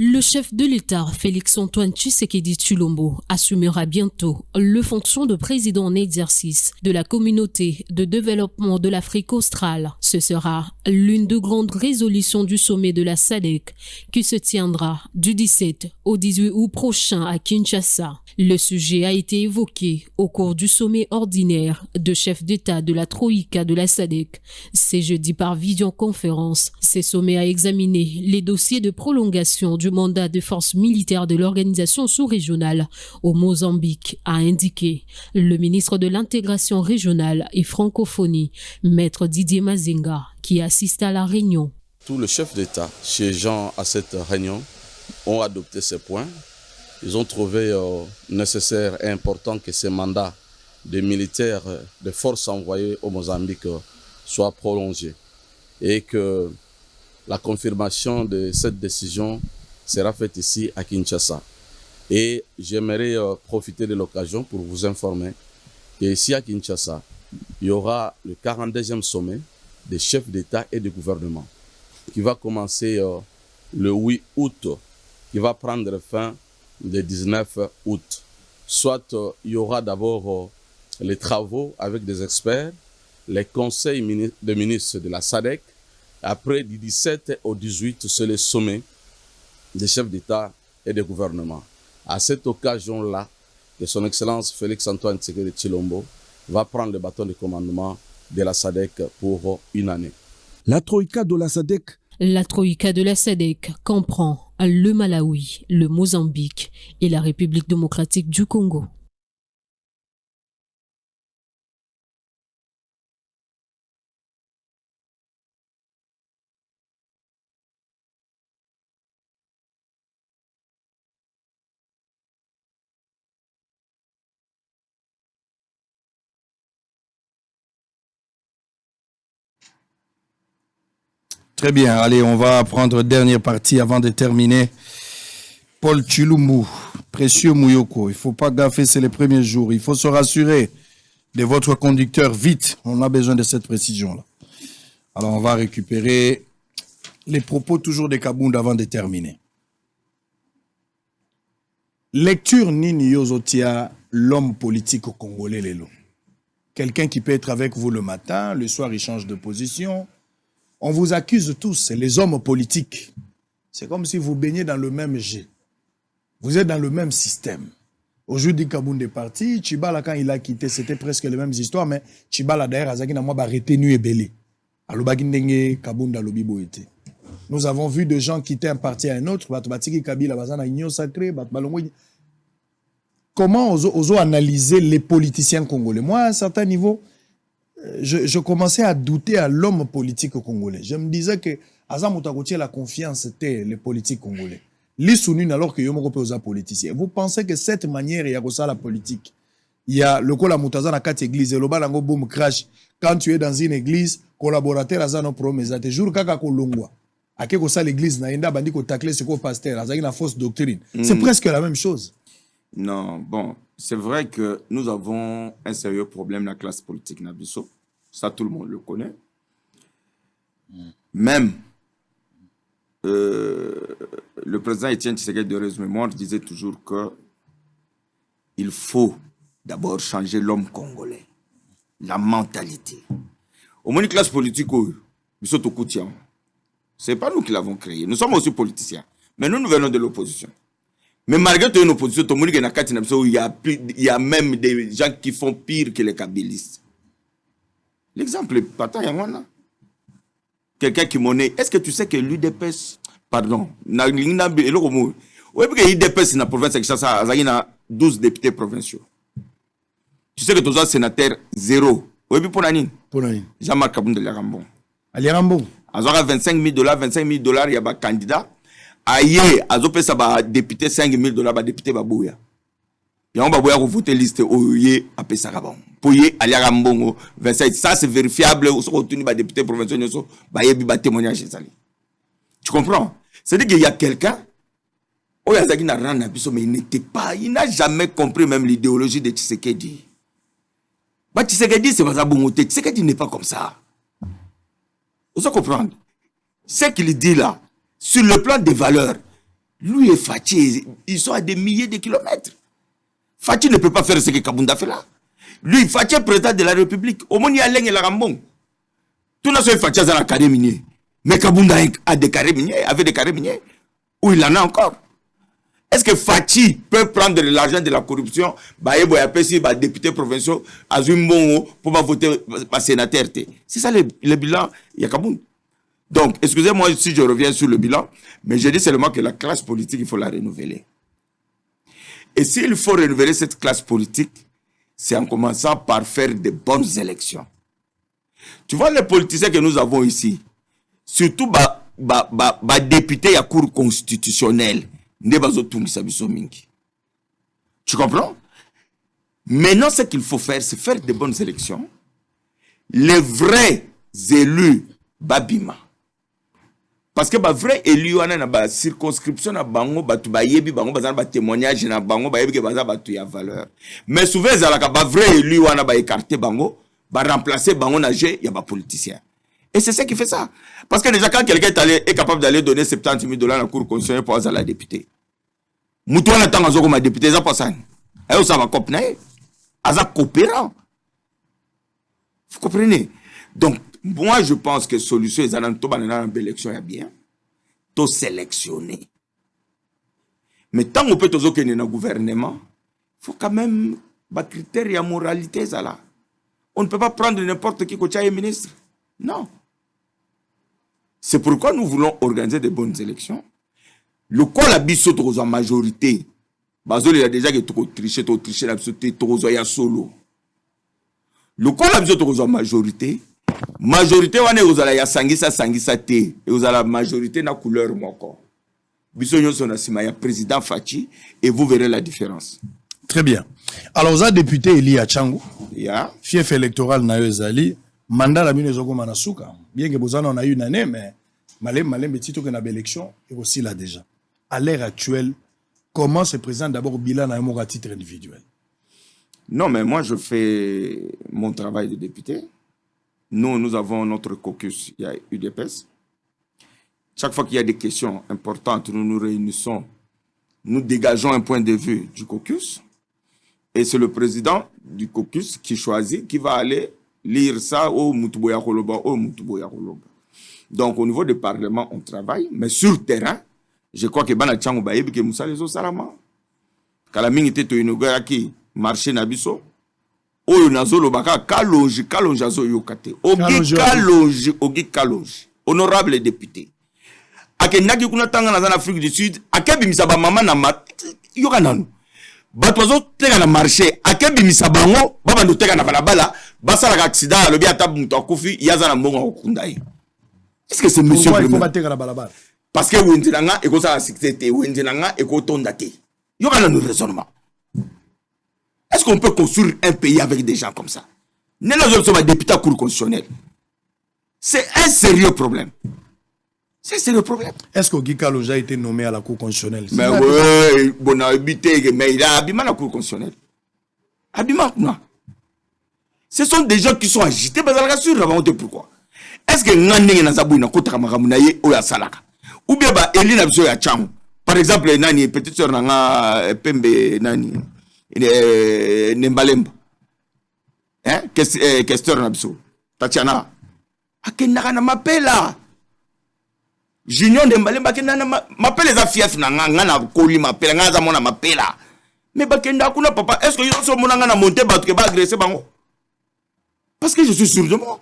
Le chef de l'État, Félix-Antoine Tshisekedi Tshilombo, assumera bientôt les fonctions de président en exercice de la communauté de développement de l'Afrique australe. Ce sera l'une des grandes résolutions du sommet de la SADC qui se tiendra du 17 au 18 août prochain à Kinshasa. Le sujet a été évoqué au cours du sommet ordinaire de chefs d'État de la Troïka de la SADC. C'est jeudi par vidéoconférence. Ce sommet a examiné les dossiers de prolongation du mandat de force militaire de l'organisation sous-régionale au Mozambique, a indiqué le ministre de l'intégration régionale et francophonie, Maître Didier Mazenga, qui assiste à la réunion. Tous les chefs d'État siégeant à cette réunion ont adopté ces points. Ils ont trouvé nécessaire et important que ces mandats des militaires des forces envoyées au Mozambique soient prolongés et que la confirmation de cette décision sera faite ici à Kinshasa. Et j'aimerais profiter de l'occasion pour vous informer qu'ici à Kinshasa, il y aura le 42e sommet des chefs d'État et de gouvernement qui va commencer le 8 août, qui va prendre fin le 19 août. Soit il y aura d'abord les travaux avec des experts, les conseils des ministres de la SADC. Après, du 17 au 18, c'est le sommet des chefs d'État et de gouvernement. À cette occasion-là, que son Excellence Félix-Antoine Tshisekedi Tshilombo va prendre le bâton de commandement de la SADC pour une année. La Troïka de la SADC. La Troïka de la SADC comprend le Malawi, le Mozambique et la République démocratique du Congo. Très bien, allez, on va prendre dernière partie avant de terminer. Paul Chilumbu, précieux Mouyoko, il ne faut pas gaffer, c'est les premiers jours. Il faut se rassurer de votre conducteur vite. On a besoin de cette précision-là. Alors, on va récupérer les propos toujours de Kabound avant de terminer. Lecture Nini Yozotia, l'homme politique au Congolais, Lelo. Quelqu'un qui peut être avec vous le matin, le soir il change de position. On vous accuse tous, les hommes politiques. C'est comme si vous baignez dans le même jet. Vous êtes dans le même système. Aujourd'hui, Kabound est parti. Tchibala, quand il a quitté, c'était presque les mêmes histoires, mais Tchibala, d'ailleurs, Azaki n'a pas retenu et belé. Nous avons vu des gens quitter un parti à un autre. Comment oso analyser les politiciens congolais? Moi, à un certain niveau, je commençais à douter à l'homme politique congolais. Je me disais que Azamutakoutier, la confiance, c'était les politiques congolais. L'Issounine, alors que Yomoko aux politiciens. Vous pensez que cette manière, il y a ça la politique? Il y a le col à Moutaza dans 4 églises, et le balango boom crash. Quand tu es dans une église, collaborateur à nos promesses, te jour kaka kolongwa. À quelque ça l'église na inda bandi ko tacler ce ko pasteur, à une fausse doctrine. C'est presque la même chose. Non, bon, c'est vrai que nous avons un sérieux problème dans la classe politique Nabiso. Ça, tout le monde le connaît. Même le président Etienne Tshisekedi de Heureuse Mémoire disait toujours que il faut d'abord changer l'homme congolais, la mentalité. Au moins, une classe politique, c'est pas nous qui l'avons créé. Nous sommes aussi politiciens. Mais nous venons de l'opposition. Mais malgré tout, une opposition, il y a même des gens qui font pire que les kabylistes. L'exemple est patent, quelqu'un qui m'en est. Est-ce que tu sais que l'UDPS, pardon, l'UDPS dans la province de a 12 députés provinciaux. Tu sais que tu as un sénateur 0. Jean-Marc Kabound de Liarambon. À Liarambon. À 25 000 $, 25 000 $, il y a un candidat. Aïe, à Zopé, ça va député 5 000 $, député Babouya. Il y a un Babouya qui vote liste au Yé à Pessarabon. Pour Yé, à Liarambon, 25. Ça, c'est vérifiable. Au second, il y a député provincial, il y a témoignage. Tu comprends? C'est-à-dire qu'il y a quelqu'un, mais il n'a jamais compris même l'idéologie de Tshisekedi. Bah, Tshisekedi, c'est pas ça, bongoté. Tshisekedi n'est pas comme ça. Vous comprenez? Ce qu'il dit là, sur le plan des valeurs, lui et Fathi, ils sont à des milliers de kilomètres. Fathi ne peut pas faire ce que Kabounda fait là. Lui, Fathi est président de la République. Au moins, il y a l'un et la Rambon. Tout le monde Fathi a un carré minier. Mais Kabounda a des carrés miniers, avait des carrés miniers. Ou il en a encore. Est-ce que Fathi peut prendre l'argent de la corruption, député provincial, pour voter sénateur? C'est ça le bilan, il y a Kabound. Donc, excusez-moi si je reviens sur le bilan, mais je dis seulement que la classe politique, il faut la renouveler. Et s'il faut renouveler cette classe politique, c'est en commençant par faire de bonnes élections. Tu vois les politiciens que nous avons ici, surtout députés à cour constitutionnelle, tu comprends? Maintenant, ce qu'il faut faire, c'est faire de bonnes élections. Les vrais élus, Babima. Parce que les vrais élus, on a une circonscription, bango, témoignage, bango, valeur. Mais souvent, les vrais élus, on a écarté bango, remplacer bango, il y a des politiciens. Et c'est ça qui fait ça. Parce que déjà, quand quelqu'un est capable d'aller donner 70 000 $ à la cour constitutionnelle pour avoir la députée, Moutouana Tangazo comme député, ça passe. Et ça va copier. Ça coopérant. Vous comprenez? Donc, moi, je pense que la solution est dans l'élection, il y a bien. Tout sélectionner. Mais tant qu'on peut tout dans le gouvernement, il faut quand même des critères et moralité. On ne peut pas prendre n'importe qui comme ministre. Non. C'est pourquoi nous voulons organiser de bonnes élections. Le quoi la biso en majorité, il y a déjà qui triché, il y a solo. Le quoi la biso en majorité, on est aux ala sangisa te, et aux ala majorité na couleur moko. Biso nyoso na sima ya président Fathi, et vous verrez la différence. Très bien. Alors, vous avez député Eli Achangu, yeah. Fief électoral na Ezali, mandat la mine zoko manasuka. Bien que vous en a eu une année, mais malem petito que na élection et aussi là déjà. À l'ère actuelle, comment se présente d'abord bilan à un titre individuel? Non, mais moi je fais mon travail de député. Nous avons notre caucus, il y a UDPS. Chaque fois qu'il y a des questions importantes, nous nous réunissons, nous dégageons un point de vue du caucus. Et c'est le président du caucus qui choisit, qui va aller lire ça au Moutouboya Koloba, au Moutouboya Koloba. Donc, au niveau du Parlement, on travaille. Mais sur le terrain, je crois que Bana Tchango Baïbi, que Moussa les Salama. Kalaming était au inauguré qui marché Nabiso. Oyo Nazolo Baka, Kalonji Azo Yokate. Ogi Kalonji. Honorable député. Ake Naki Kuna Tanga dans l'Afrique du Sud, Ake Bimisaba Mama Nama, Yokananu. Batwazo Tega na marché, Ake Bimisabango, Baba no Tega na Balabala, Basala accident, le Biatab Mutakofi, Yazana Monga Okundai. Est-ce que c'est monsieur? Pourquoi il faut battre la balabala? Parce que Wenzenanga et ça la sécurité, Wenzenanga et Kotondate. Il y aura un raisonnement. Est-ce qu'on peut construire un pays avec des gens comme ça? Nous sommes des députés à cour constitutionnelle. C'est un sérieux problème. C'est un sérieux problème. Est-ce que Guy Kalonji a été nommé à la cour constitutionnelle? Mais oui, bon, mais il a abîmé la cour constitutionnelle. Abîmé, non. Ce sont des gens qui sont agités, mais sur la vente, pourquoi? Est-ce que Nani Nazabou n'a pas de ou ya Salaka? Ou bien Elina Biso ya Chang? Par exemple, Nani, petite soeur Nanga Pembe Nani Nembalemba. Hein? Question Nabiso. Tatiana. Akenaka na mapela. Junior Nembalemba kenana mapela za fief nanga na koli mapela nga za mona mapela. Mais bakenda kuna papa, est-ce que yo so monanga na monter battu ke ba agresser bango? Parce que je suis sûr de moi.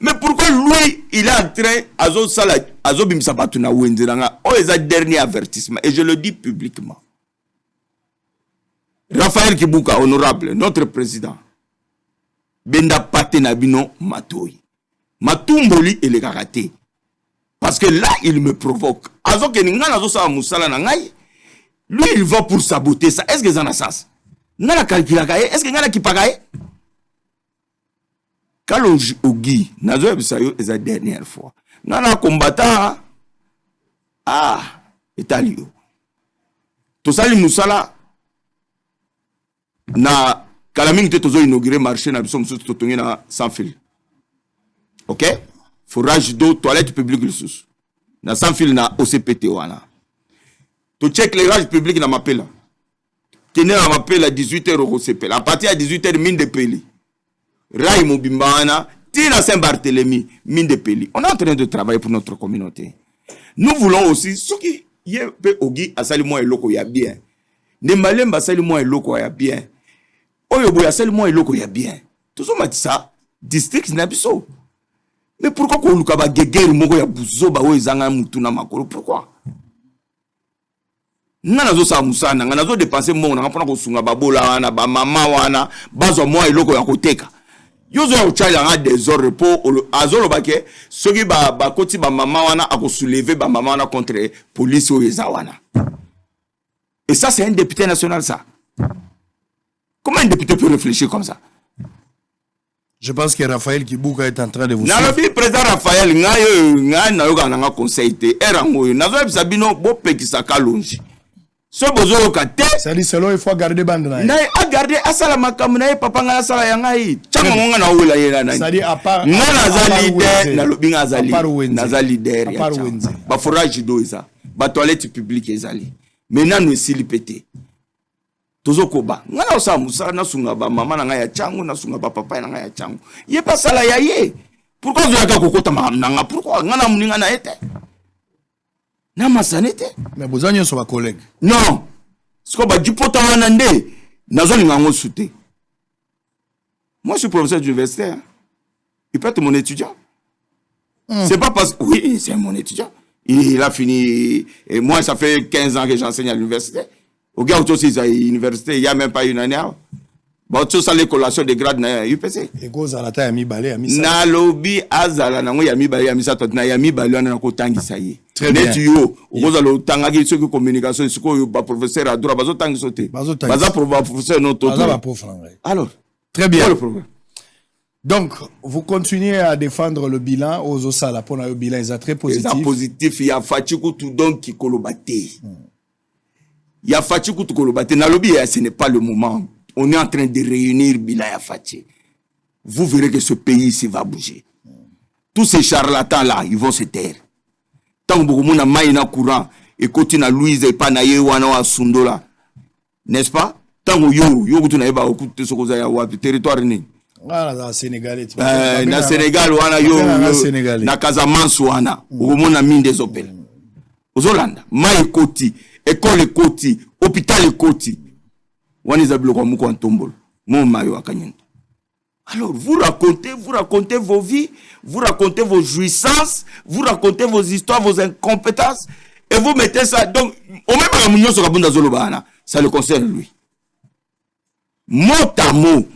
Mais pourquoi lui, il est en train, Azo Bimsabatu na Wenzelanga, oh, c'est un dernier avertissement, et je le dis publiquement. Raphaël Kibuka, honorable, notre président, Benda Pate Nabino Matoui. Matumboli et les karaté. Parce que là, il me provoque. Azo Keningan, Azo Sa Moussala Nangai, lui, il va pour saboter ça. Est-ce que ça a sens? Nana Kalkilakaye, est-ce que Nana Kipagaye? Kalonji Ogi, Nazo Ebisayo est la dernière fois. Nana combattant, Italio. Tout ça, il nous sala. Na Kalaming te tozo inauguré marché na bisom sous totongi na sans fil. Ok? Forage d'eau, toilette publique le sous. Na sans fil na OCPT wana. To check l'éclairage public na m'appelle. Kene na m'appelle à 18h au OCP. À partir de 18h mine de Peli. Rai Mobimbana, Tina Saint-Barthélemy, mine de Peli. On est en train de travailler pour notre communauté. Nous voulons aussi, ce qui y a Ogi à Salimon et Loko ya bien. Nemalemba Salimon et Loko ya bien. Oyobo ya Salimon et Loko ya bien. Tout ça m'a dit ça, district Nabiso. Mais pourquoi qu'on nous kaba geger moko ya buzo ba we zanga mutuna makolo? Pourquoi? Nana zo sa musana, nana zo dépenser mon na pona ko sunga babola wana ba mama wana, bazo mo et Loko ya koteka. Yozo ya uchala nga désordre pour azolo bake soki ba koti ba mama wana ako soulever ba mama wana contre police ou ezawana. Et ça c'est un député national ça. Comment un député peut réfléchir comme ça? Je pense que Raphaël Kibuka est en train de vous suivre. Le président Raphaël nga na yoga nga conseil te erango nazo bisabino bo pekisa Kalonji. Ce besoin kate ça dit selon il faut garder bande na a garder asala makamu na papa nga asala yanga yi chama nga na wela yena na ça dit à part nga na leader na lobinga azali na leader ya ba forage do isa ba toilette publique ezali maintenant nous sili pété tozoko ba nga na sa musala na sunga ba mama na nga ya changu na sunga ba papa na nga ya changu ye pas sala ya ye pourquoi vous avez kokota nga pourquoi nga na muninga na ete na masanete mais bozanyo so ba collègue non ce qu'on va dire pour ta manande nazo lingango souté. Moi je suis professeur d'université hein. Il peut être mon étudiant. C'est pas parce que oui c'est mon étudiant, il a fini et moi ça fait 15 ans que j'enseigne à l'université. Au gars aussi à l'université il y a même pas une année. Bon tout ça les collations de grade na UPC et go zalata ya mibale ya misa na lobby azala na ngo ya mibale ya misa tot na ya mibale na ko tangisa ye très bien tu yo okoza lo tangaki ce que communication ce ko ba professeur adora bazo tangisa te baza professeur non to alors très bien donc vous continuez à défendre le bilan aux osala pour le bilan est très positif c'est positif il y a Fachiku tout donc qui kolobate il y a Fachiku tout kolobate na lobby ce n'est pas le moment. On est en train de réunir Bilaya Fatih. Vous verrez que ce pays ici va bouger. Tous ces charlatans-là, ils vont se taire. Tant que beaucoup de maïna courant et continue à Louise et Panaye ou à Sundola, n'est-ce pas? Tant que yo tu n'avez pas écouté ce que vous avez territoire ni. Voilà, dans Sénégalais. Na Sénégal wana yo na Casamance wana okomona mine des opel. Ozolanda mai ekoti, école ekoti, hôpital ekoti. Wana ezabilo kwa muko ntombolo. Mo mayo akanyenda. Alors vous racontez vos vies, vous racontez vos jouissances, vous racontez vos histoires, vos incompétences et vous mettez ça donc au même moment sur Kabunda Zolobana, ça le concerne lui. Mot à mot.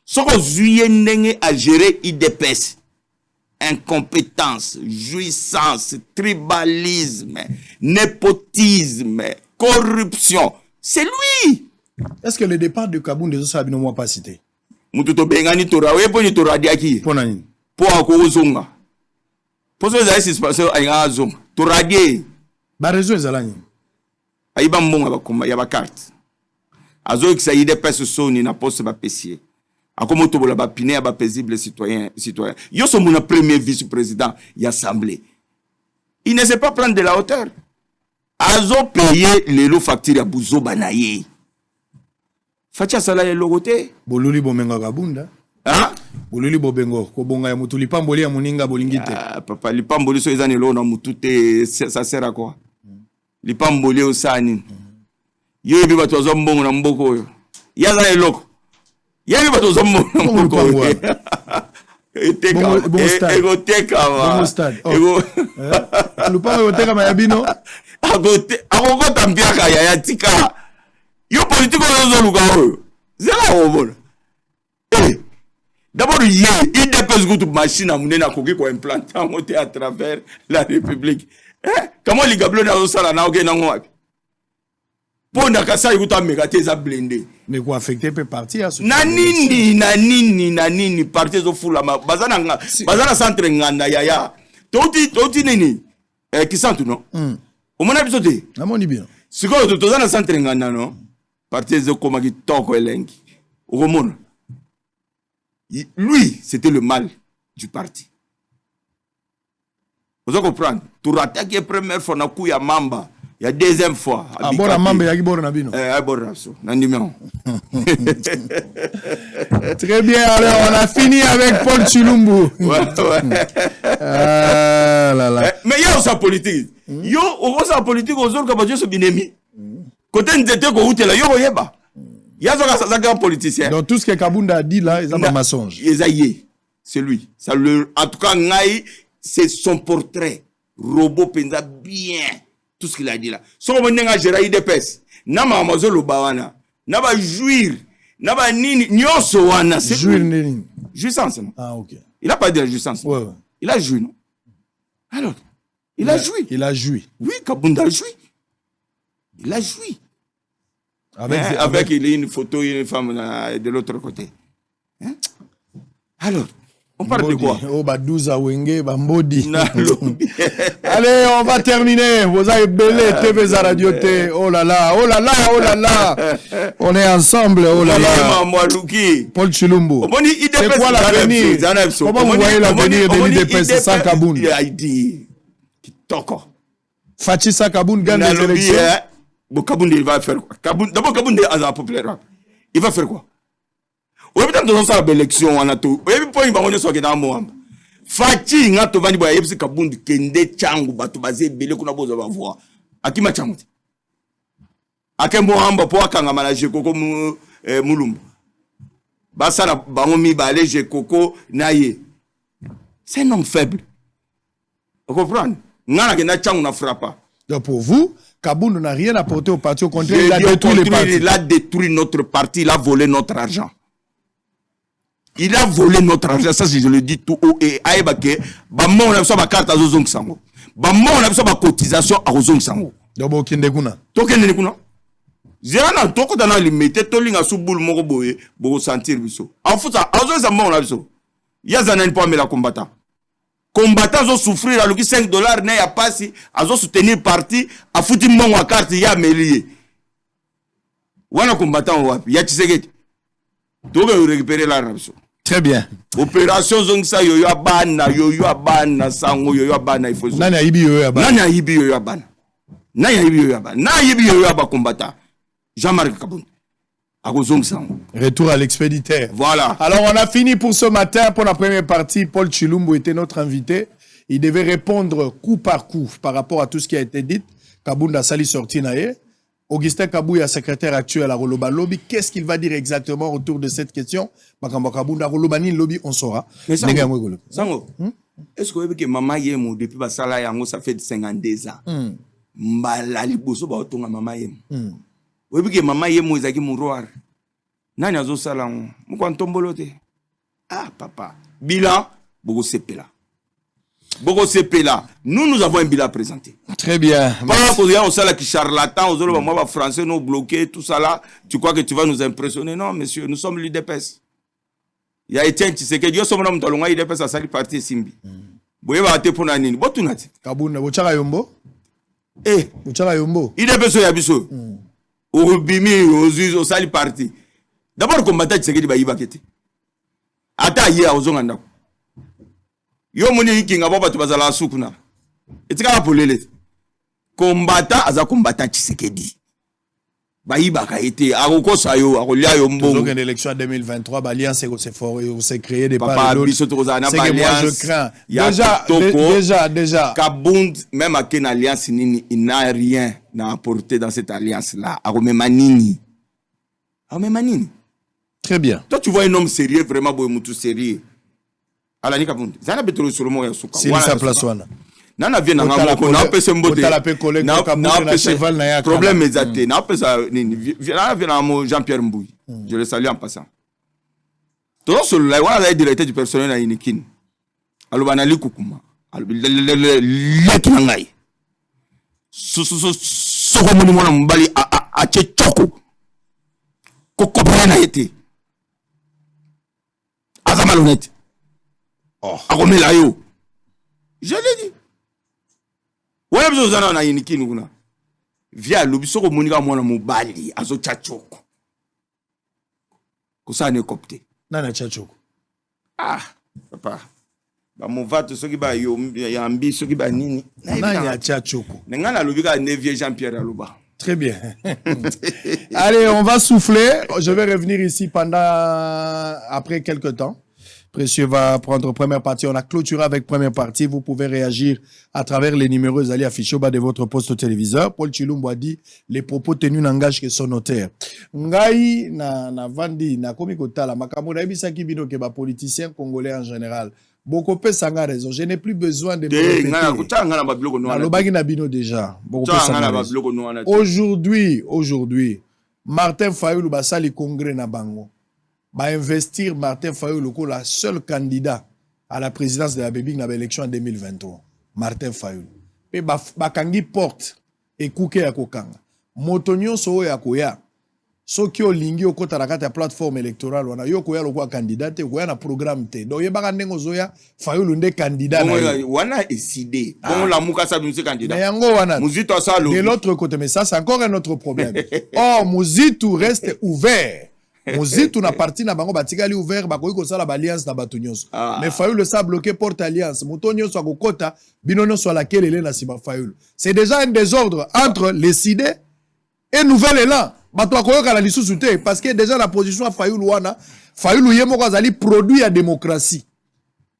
Ce que juillet n'est à gérer IDPS, incompétence, jouissance, tribalisme, népotisme, corruption, c'est lui. Est-ce que le départ de Kabunda Zosa n'a pas cité? Mututo bengani tora, we poni tora diaki. Ponani. Po ako zonga. Poso za isi spasio ainga zonga. Tora die. Ba raison ezalani. Aiba mbonga bakoma ya bakarte. Azo ikisa IDPS soni na poste ba pesier. Akomo tobola ba pine ba paisible citoyen. Yo so mon premier vice-président y assemblée. Il ne sait pas prendre de la hauteur. Azo payer les lots factures à Bouzo banaye. Fatia sala le logote. Boluli bomenga Kabunda. Hein? Boluli bobengo. Kobonga ya mutu lipamboli ya muninga bolingite. Papa lipamboli so ezani lo na mutute ça sert à quoi? Lipamboli osani. Yo yebi bato zombongo na mboko yo. Yaza eloko. Yebi bato zombongo na mboko yo. Ego teka wa. Ego. Lupango teka mayabino. Agogo tampiaka ya tika. Yo politique ozo luka oyo. Zela obona. D'abord il dépêche que machine à monnaie na koki ko implanter en monter à travers la République. Comment les gablo na osala na oke na ngwa. Ponda kasa ikuta megate za blindé. Mais quoi affecter peut partir à ce. Nanini parti zo fula bazana centre nganda yaya. Toti nini? Kisantu no. Omona biso te. Namoni bien. Siko tozana centre nganda no. Parti zo koma ki toko elengi. Okomona. Lui, c'était le mal du parti. Vous comprenez? Tu rattaques la première fois, na kuya mamba. Il y a deuxième fois. Ah, bon, la mamba, il y a qui bon nabino. Très bien, alors on a fini avec Paul Chilumbu. Mais il y a aussi la politique. Il y a aussi la politique aux autres qui sont binemi. Côté n'était qu'au route là, il y a il y a un politicien. Donc tout ce que Kabunda a dit là, c'est un mensonge. C'est lui. En tout cas, c'est son portrait. Robot penza bien. Tout ce qu'il a dit là. Son moment n'a géré IDPS. N'a pas amazo le bawana. N'a pas jouir. N'a pas nini. Nyoso wana. Jouir nini. Jouissance. Ah ok. Il a pas dit la jouissance. Ouais. Il a joui, non? Alors, il a joui. Il a joui. Oui, Kabunda a joui. Il a joui. Avec il y a une photo, une femme de l'autre côté. Hein? Alors, on parle de quoi? Oh, Badouza Wenge, Bambodi. Allez, on va terminer. Vous avez belé TV za Radio T. Oh là là, oh là là, oh là là. On est ensemble, oh là là. Paul Chilumbu. C'est quoi l'avenir? Comment vous voyez l'avenir de l'IDPS sans Kaboun? Fachi Kaboun gagne les élections. Kaboun il va faire quoi? D'abord Kaboun est à populaire. Il va faire quoi? Oui, peut-être dans sa élection on a tout. Oui, point il va monter sur dans moi. Fati ngato vani boya yebisi Kaboun kende changu batu bazé belé kuna boza ba voir. Akima changu. Akembo hamba po akanga manager koko mulumbu. Basala bangomi balé je koko naye. C'est un homme faible. Vous comprenez? Ngana kenda changu na frappa. Donc pour vous, Kaboun n'a rien apporté au parti, au contraire, il a détruit les partis. Il a détruit notre parti, il a volé notre argent. Il a volé notre argent, ça je le dis tout haut et aïbake, bamon on a besoin de carte à Zozong Sango. Bamon on a besoin de cotisation à Zozong Sango. D'abord Kindeguna. Tokendekuna. Zéana toko dana limité tolinga souboul moko boye, bo sentir biso. En fait ça, Zozong Sango on a biso. Yazana pas mais la combattant. Combattants ont souffrir à l'ouki $5 n'a ya pas si azo soutenir parti a fouti mon wa carte ya melier. Wana combattant wapi ya Tshisekedi. Donc récupérer l'argent. Très bien. Opération zongsa yoyo abana sango yoyo abana il faut. Nani aibi yoyo abana. Nani aibi yoyo abana. Nani aibi yoyo abana. Nani aibi yoyo abana combattant. Jean-Marc Kaboun. Retour à l'expéditeur. Voilà. Alors, on a fini pour ce matin. Pour la première partie, Paul Tshilumbu était notre invité. Il devait répondre coup par coup par rapport à tout ce qui a été dit. Kabunda Sali sorti nae. Augustin Kabouya, secrétaire actuel à Roloba Lobby. Qu'est-ce qu'il va dire exactement autour de cette question? Makamba Kabunda Rolobani Lobby, on saura. Mais Sango, est-ce que vous savez que maman Yemo, depuis Basala Yango, ça fait 52 ans? Mbalali Boso Baotonga maman Yemo. Vous savez que maman Yemo est mon roi. Nani azo salango. Moukantombolote. Ah, papa. Bilan, Bogo Sepela. Bogo Sepela. Nous avons un bilan présenté. Très bien. Pendant qu'on on sait là qui charlatan, aux moi, français, nous bloqués, tout ça là, tu crois que tu vas nous impressionner? Non, monsieur, nous sommes l'UDPS. Il y a Etienne Tshisekedi, Dieu sommes nous talons, l'UDPS a sali parti Simbi. Boye va te pour nanini. Botunati. Kabunda, Bochara Yombo? Bochara Yombo? UDPS yabiso. Urubimi, Ozus, au sali parti. D'abord, combattant Tshisekedi ba yibakete. Ata hier, aux onganda. Yo moni yikinga baba tubazala sukuna. Etika polele. Combattant aza combattant Tshisekedi. Baïbaka été akokosa yo akolia yo mbo. Donc une élection en 2023, l'alliance s'est créée des papa biso tozana ba alliance. Je crains. Déjà. Kabund même à une alliance nini, il n'a rien à apporter dans cette alliance là. Akomemanini. Akomemanini. Très bien. Toi tu vois un homme sérieux vraiment boyemutu sérieux. Alani Kabund. Zana betolo sur le mot ya suka. C'est sa place wana. Nana vient na ngamo na pese mbote na cheval na yaka problème exacté na pese nini vient na mo Jean-Pierre Mbouy je le salue en passant tout sur la wala la directeur du personnel na Inikin aloba na likukuma aloba ngai so ko moni mona mbali a chechoko ko na été aka malhonnête akomela yo je l'ai dit. Wala biso zana na Inikin kuna. Via lobisoko monika mwana mobali azo chachoko. Kosa ne copte. Nana chachoko. Ah, papa. Ba movato soki ba yo yambi soki ba nini. Nana ya chachoko. Ngana lobika Nevier Jean-Pierre Aloba. Très bien. Allez, on va souffler. Je vais revenir ici après quelques temps. Précieux va prendre première partie. On a clôturé avec première partie. Vous pouvez réagir à travers les numéros allés affichés au bas de votre poste au téléviseur. Paul Tshilumbu a dit les propos tenus n'engagent que son notaire. Ngai na vandi na komi kotala makambo na ebisa ki bino ke ba politiciens congolais en général. Bokopé sanga raison. Je n'ai plus besoin de me répéter. Déjà. Aujourd'hui, Martin Fayulu basali congrès na bango. Va investir Martin Fayulu comme la seule candidat à la présidence de la République dans l'élection en 2023. Martin Fayulu. Et bakangi porte et kouke ya kokanga. Motonyo so ya koya. So ki olingi okota na kata plateforme électorale wana yo koya lokwa candidat te koya na programme te. Donc yebaka ndengo zoya Fayulu nde candidat na yo. Wana décidé. Bon la muka sa bimse candidat. Mais yango wana. Muzito sa lo. De l'autre côté mais ça c'est encore un autre problème. Or Muzito reste ouvert. Mozitu na parti na bango batikali ouvert bakoki kosala ba alliance na bato nyonso. Mais Fayulu sa bloqué porte alliance. Moto nyonso akokota bino nyonso ala kelele na sima Fayulu. C'est déjà un désordre entre les CID et nouvel élan. Bato akoyoka la lisusu te parce que déjà la position à Fayulu wana Fayulu ye moko azali produit ya démocratie.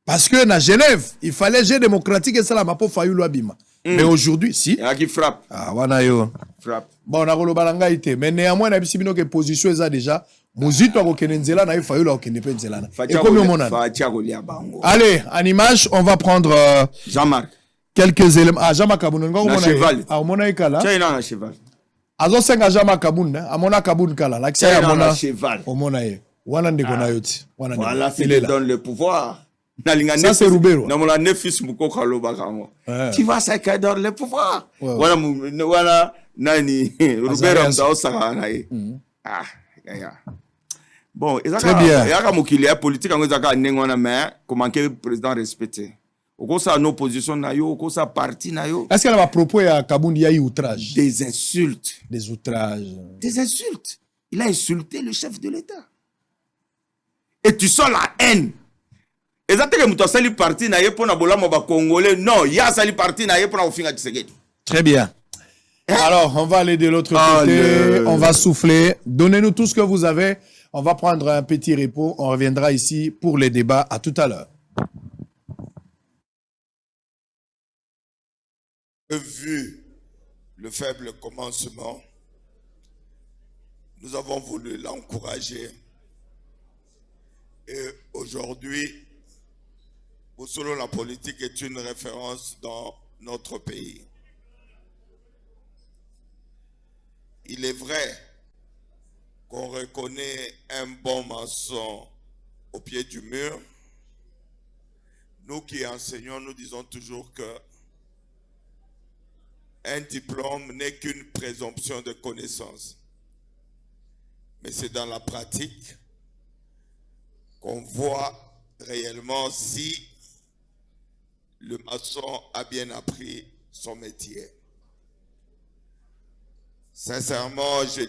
Parce que na Genève, il fallait jeu démocratique et ça la mapo Fayulu abima. Mais aujourd'hui, si. Il y a qui frappe. Ah, wana yo. Frappe. Bon, on a kolobala ite. Mais néanmoins, na bisibino que position eza déjà. Muzito akokende nzela na Fayulu akokende pe nzela na. Et comme on a. Allez, en image, on va prendre Jean-Marc. Quelques éléments. Ah, Jean-Marc Kabunda. Na cheval. Ah, on a ikala. Tiens, na cheval. Azo senga Jean-Marc Kabunda. Amona Kabunda kala. La kisa ya mona cheval. Omona ye. Wana ndeko na yoti. Voilà, c'est qui donne le pouvoir. Ça c'est Roubero. Na mona nefis mukoko lobaka mo. Tu vois ça qui donne le pouvoir. Voilà nani Roubero mtao saka na ye. Ah, ya. Bon, très bien. Il y a un mot politique en Ghana, mais comment que le président respecté. Au cours de nos positions, au cours de sa parti, est-ce qu'elle a propos à Kabound, il y a eu outrage? Des insultes. Des outrages. Des insultes. Il a insulté le chef de l'État. Et tu sens la haine. Exactement, tu as sali parti pour na bola moba congolais. Non, il y a sali parti pour na ofinga Tshisekedi. Très bien. Alors, on va aller de l'autre côté. On va souffler. Donnez-nous tout ce que vous avez. On va prendre un petit repos. On reviendra ici pour les débats. À tout à l'heure. Vu le faible commencement, nous avons voulu l'encourager. Et aujourd'hui, Bosolo la politique est une référence dans notre pays. Il est vrai qu'on reconnaît un bon maçon au pied du mur. Nous qui enseignons, nous disons toujours que un diplôme n'est qu'une présomption de connaissance. Mais c'est dans la pratique qu'on voit réellement si le maçon a bien appris son métier. Sincèrement, je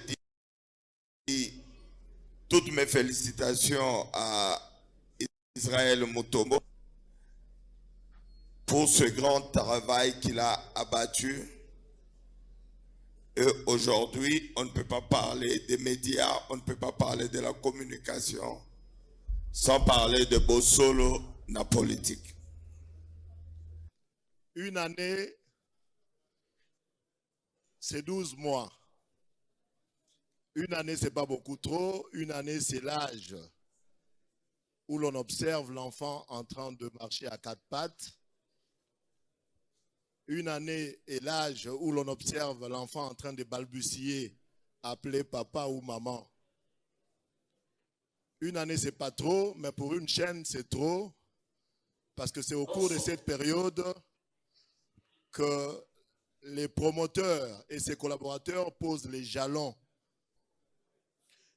dis toutes mes félicitations à Israël Mutombo pour ce grand travail qu'il a abattu. Et aujourd'hui, on ne peut pas parler des médias, on ne peut pas parler de la communication sans parler de Bosolo na politique. Une année, c'est 12 mois. Une année, c'est pas beaucoup trop. Une année, c'est l'âge où l'on observe l'enfant en train de marcher à quatre pattes. Une année est l'âge où l'on observe l'enfant en train de balbutier, appeler papa ou maman. Une année, c'est pas trop, mais pour une chaîne, c'est trop. Parce que c'est au cours de cette période que les promoteurs et ses collaborateurs posent les jalons.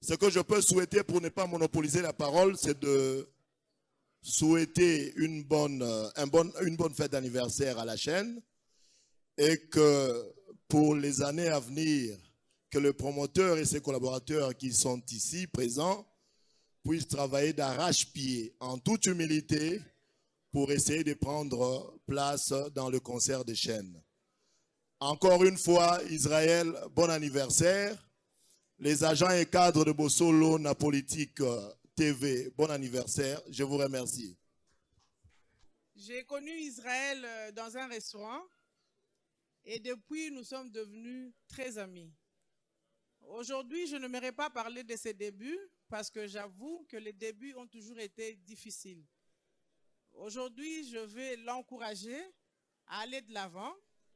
Ce que je peux souhaiter pour ne pas monopoliser la parole, c'est de souhaiter une bonne fête d'anniversaire à la chaîne et que pour les années à venir, que le promoteur et ses collaborateurs qui sont ici présents puissent travailler d'arrache-pied en toute humilité pour essayer de prendre place dans le concert des chaînes. Encore une fois, Israël, bon anniversaire. Les agents et cadres de Bosolo na politique TV, bon anniversaire. Je vous remercie. J'ai connu Israël dans un restaurant et depuis, nous sommes devenus très amis. Aujourd'hui, je n'aimerais pas parler de ses débuts parce que j'avoue que les débuts ont toujours été difficiles. Aujourd'hui, je vais l'encourager à aller de l'avant.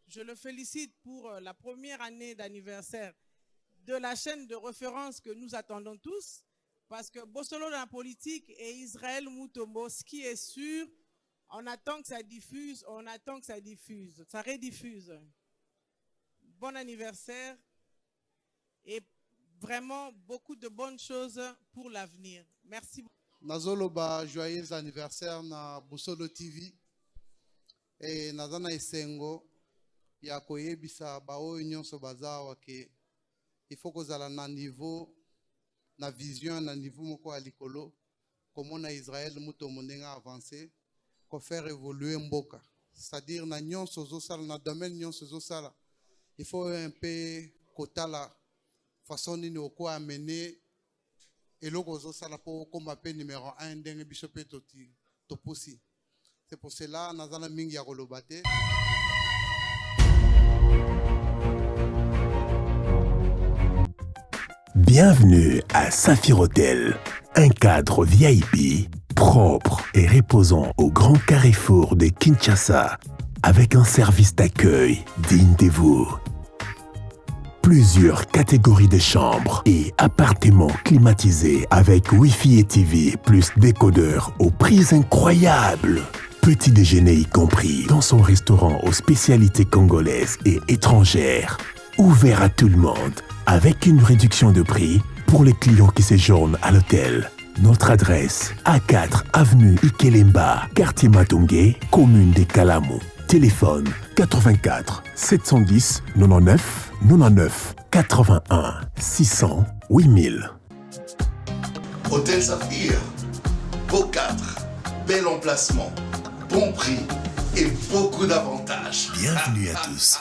Je le félicite pour la première année d'anniversaire de la chaîne de référence que nous attendons tous, parce que Bosolo dans la politique et Israël Mutombo, ce qui est sûr, on attend que ça diffuse, ça rediffuse. Bon anniversaire et vraiment beaucoup de bonnes choses pour l'avenir. Merci beaucoup. Nazoloba, joyeux anniversaire na Bosolo TV et nazana esengo ya koyebisa baoyo nyonso bazawa ke il faut kozala na niveau na vision na niveau moko ya likolo komona Israël Mutombo ndenge avancé ko faire évoluer mboka, c'est-à-dire na nyonso zosala na domaine nyonso zosala il faut un peu kotala façon nini oko amener eloko zosala po komba pe numéro 1 ndenge biso pe toposi. C'est pour cela nazana mingi ya koloba te. Bienvenue à Saphir Hotel, un cadre VIP, propre et reposant au grand carrefour de Kinshasa, avec un service d'accueil digne de vous. Plusieurs catégories de chambres et appartements climatisés avec Wi-Fi et TV plus décodeur aux prix incroyables. Petit déjeuner y compris dans son restaurant aux spécialités congolaises et étrangères. Ouvert à tout le monde, avec une réduction de prix pour les clients qui séjournent à l'hôtel. Notre adresse, A4 avenue Ikelemba, quartier Matongé, commune des Kalamou. Téléphone 84 710 99 99 81 600 8000. Hôtel Saphir, beau cadre, bel emplacement, bon prix et beaucoup d'avantages. Bienvenue à tous.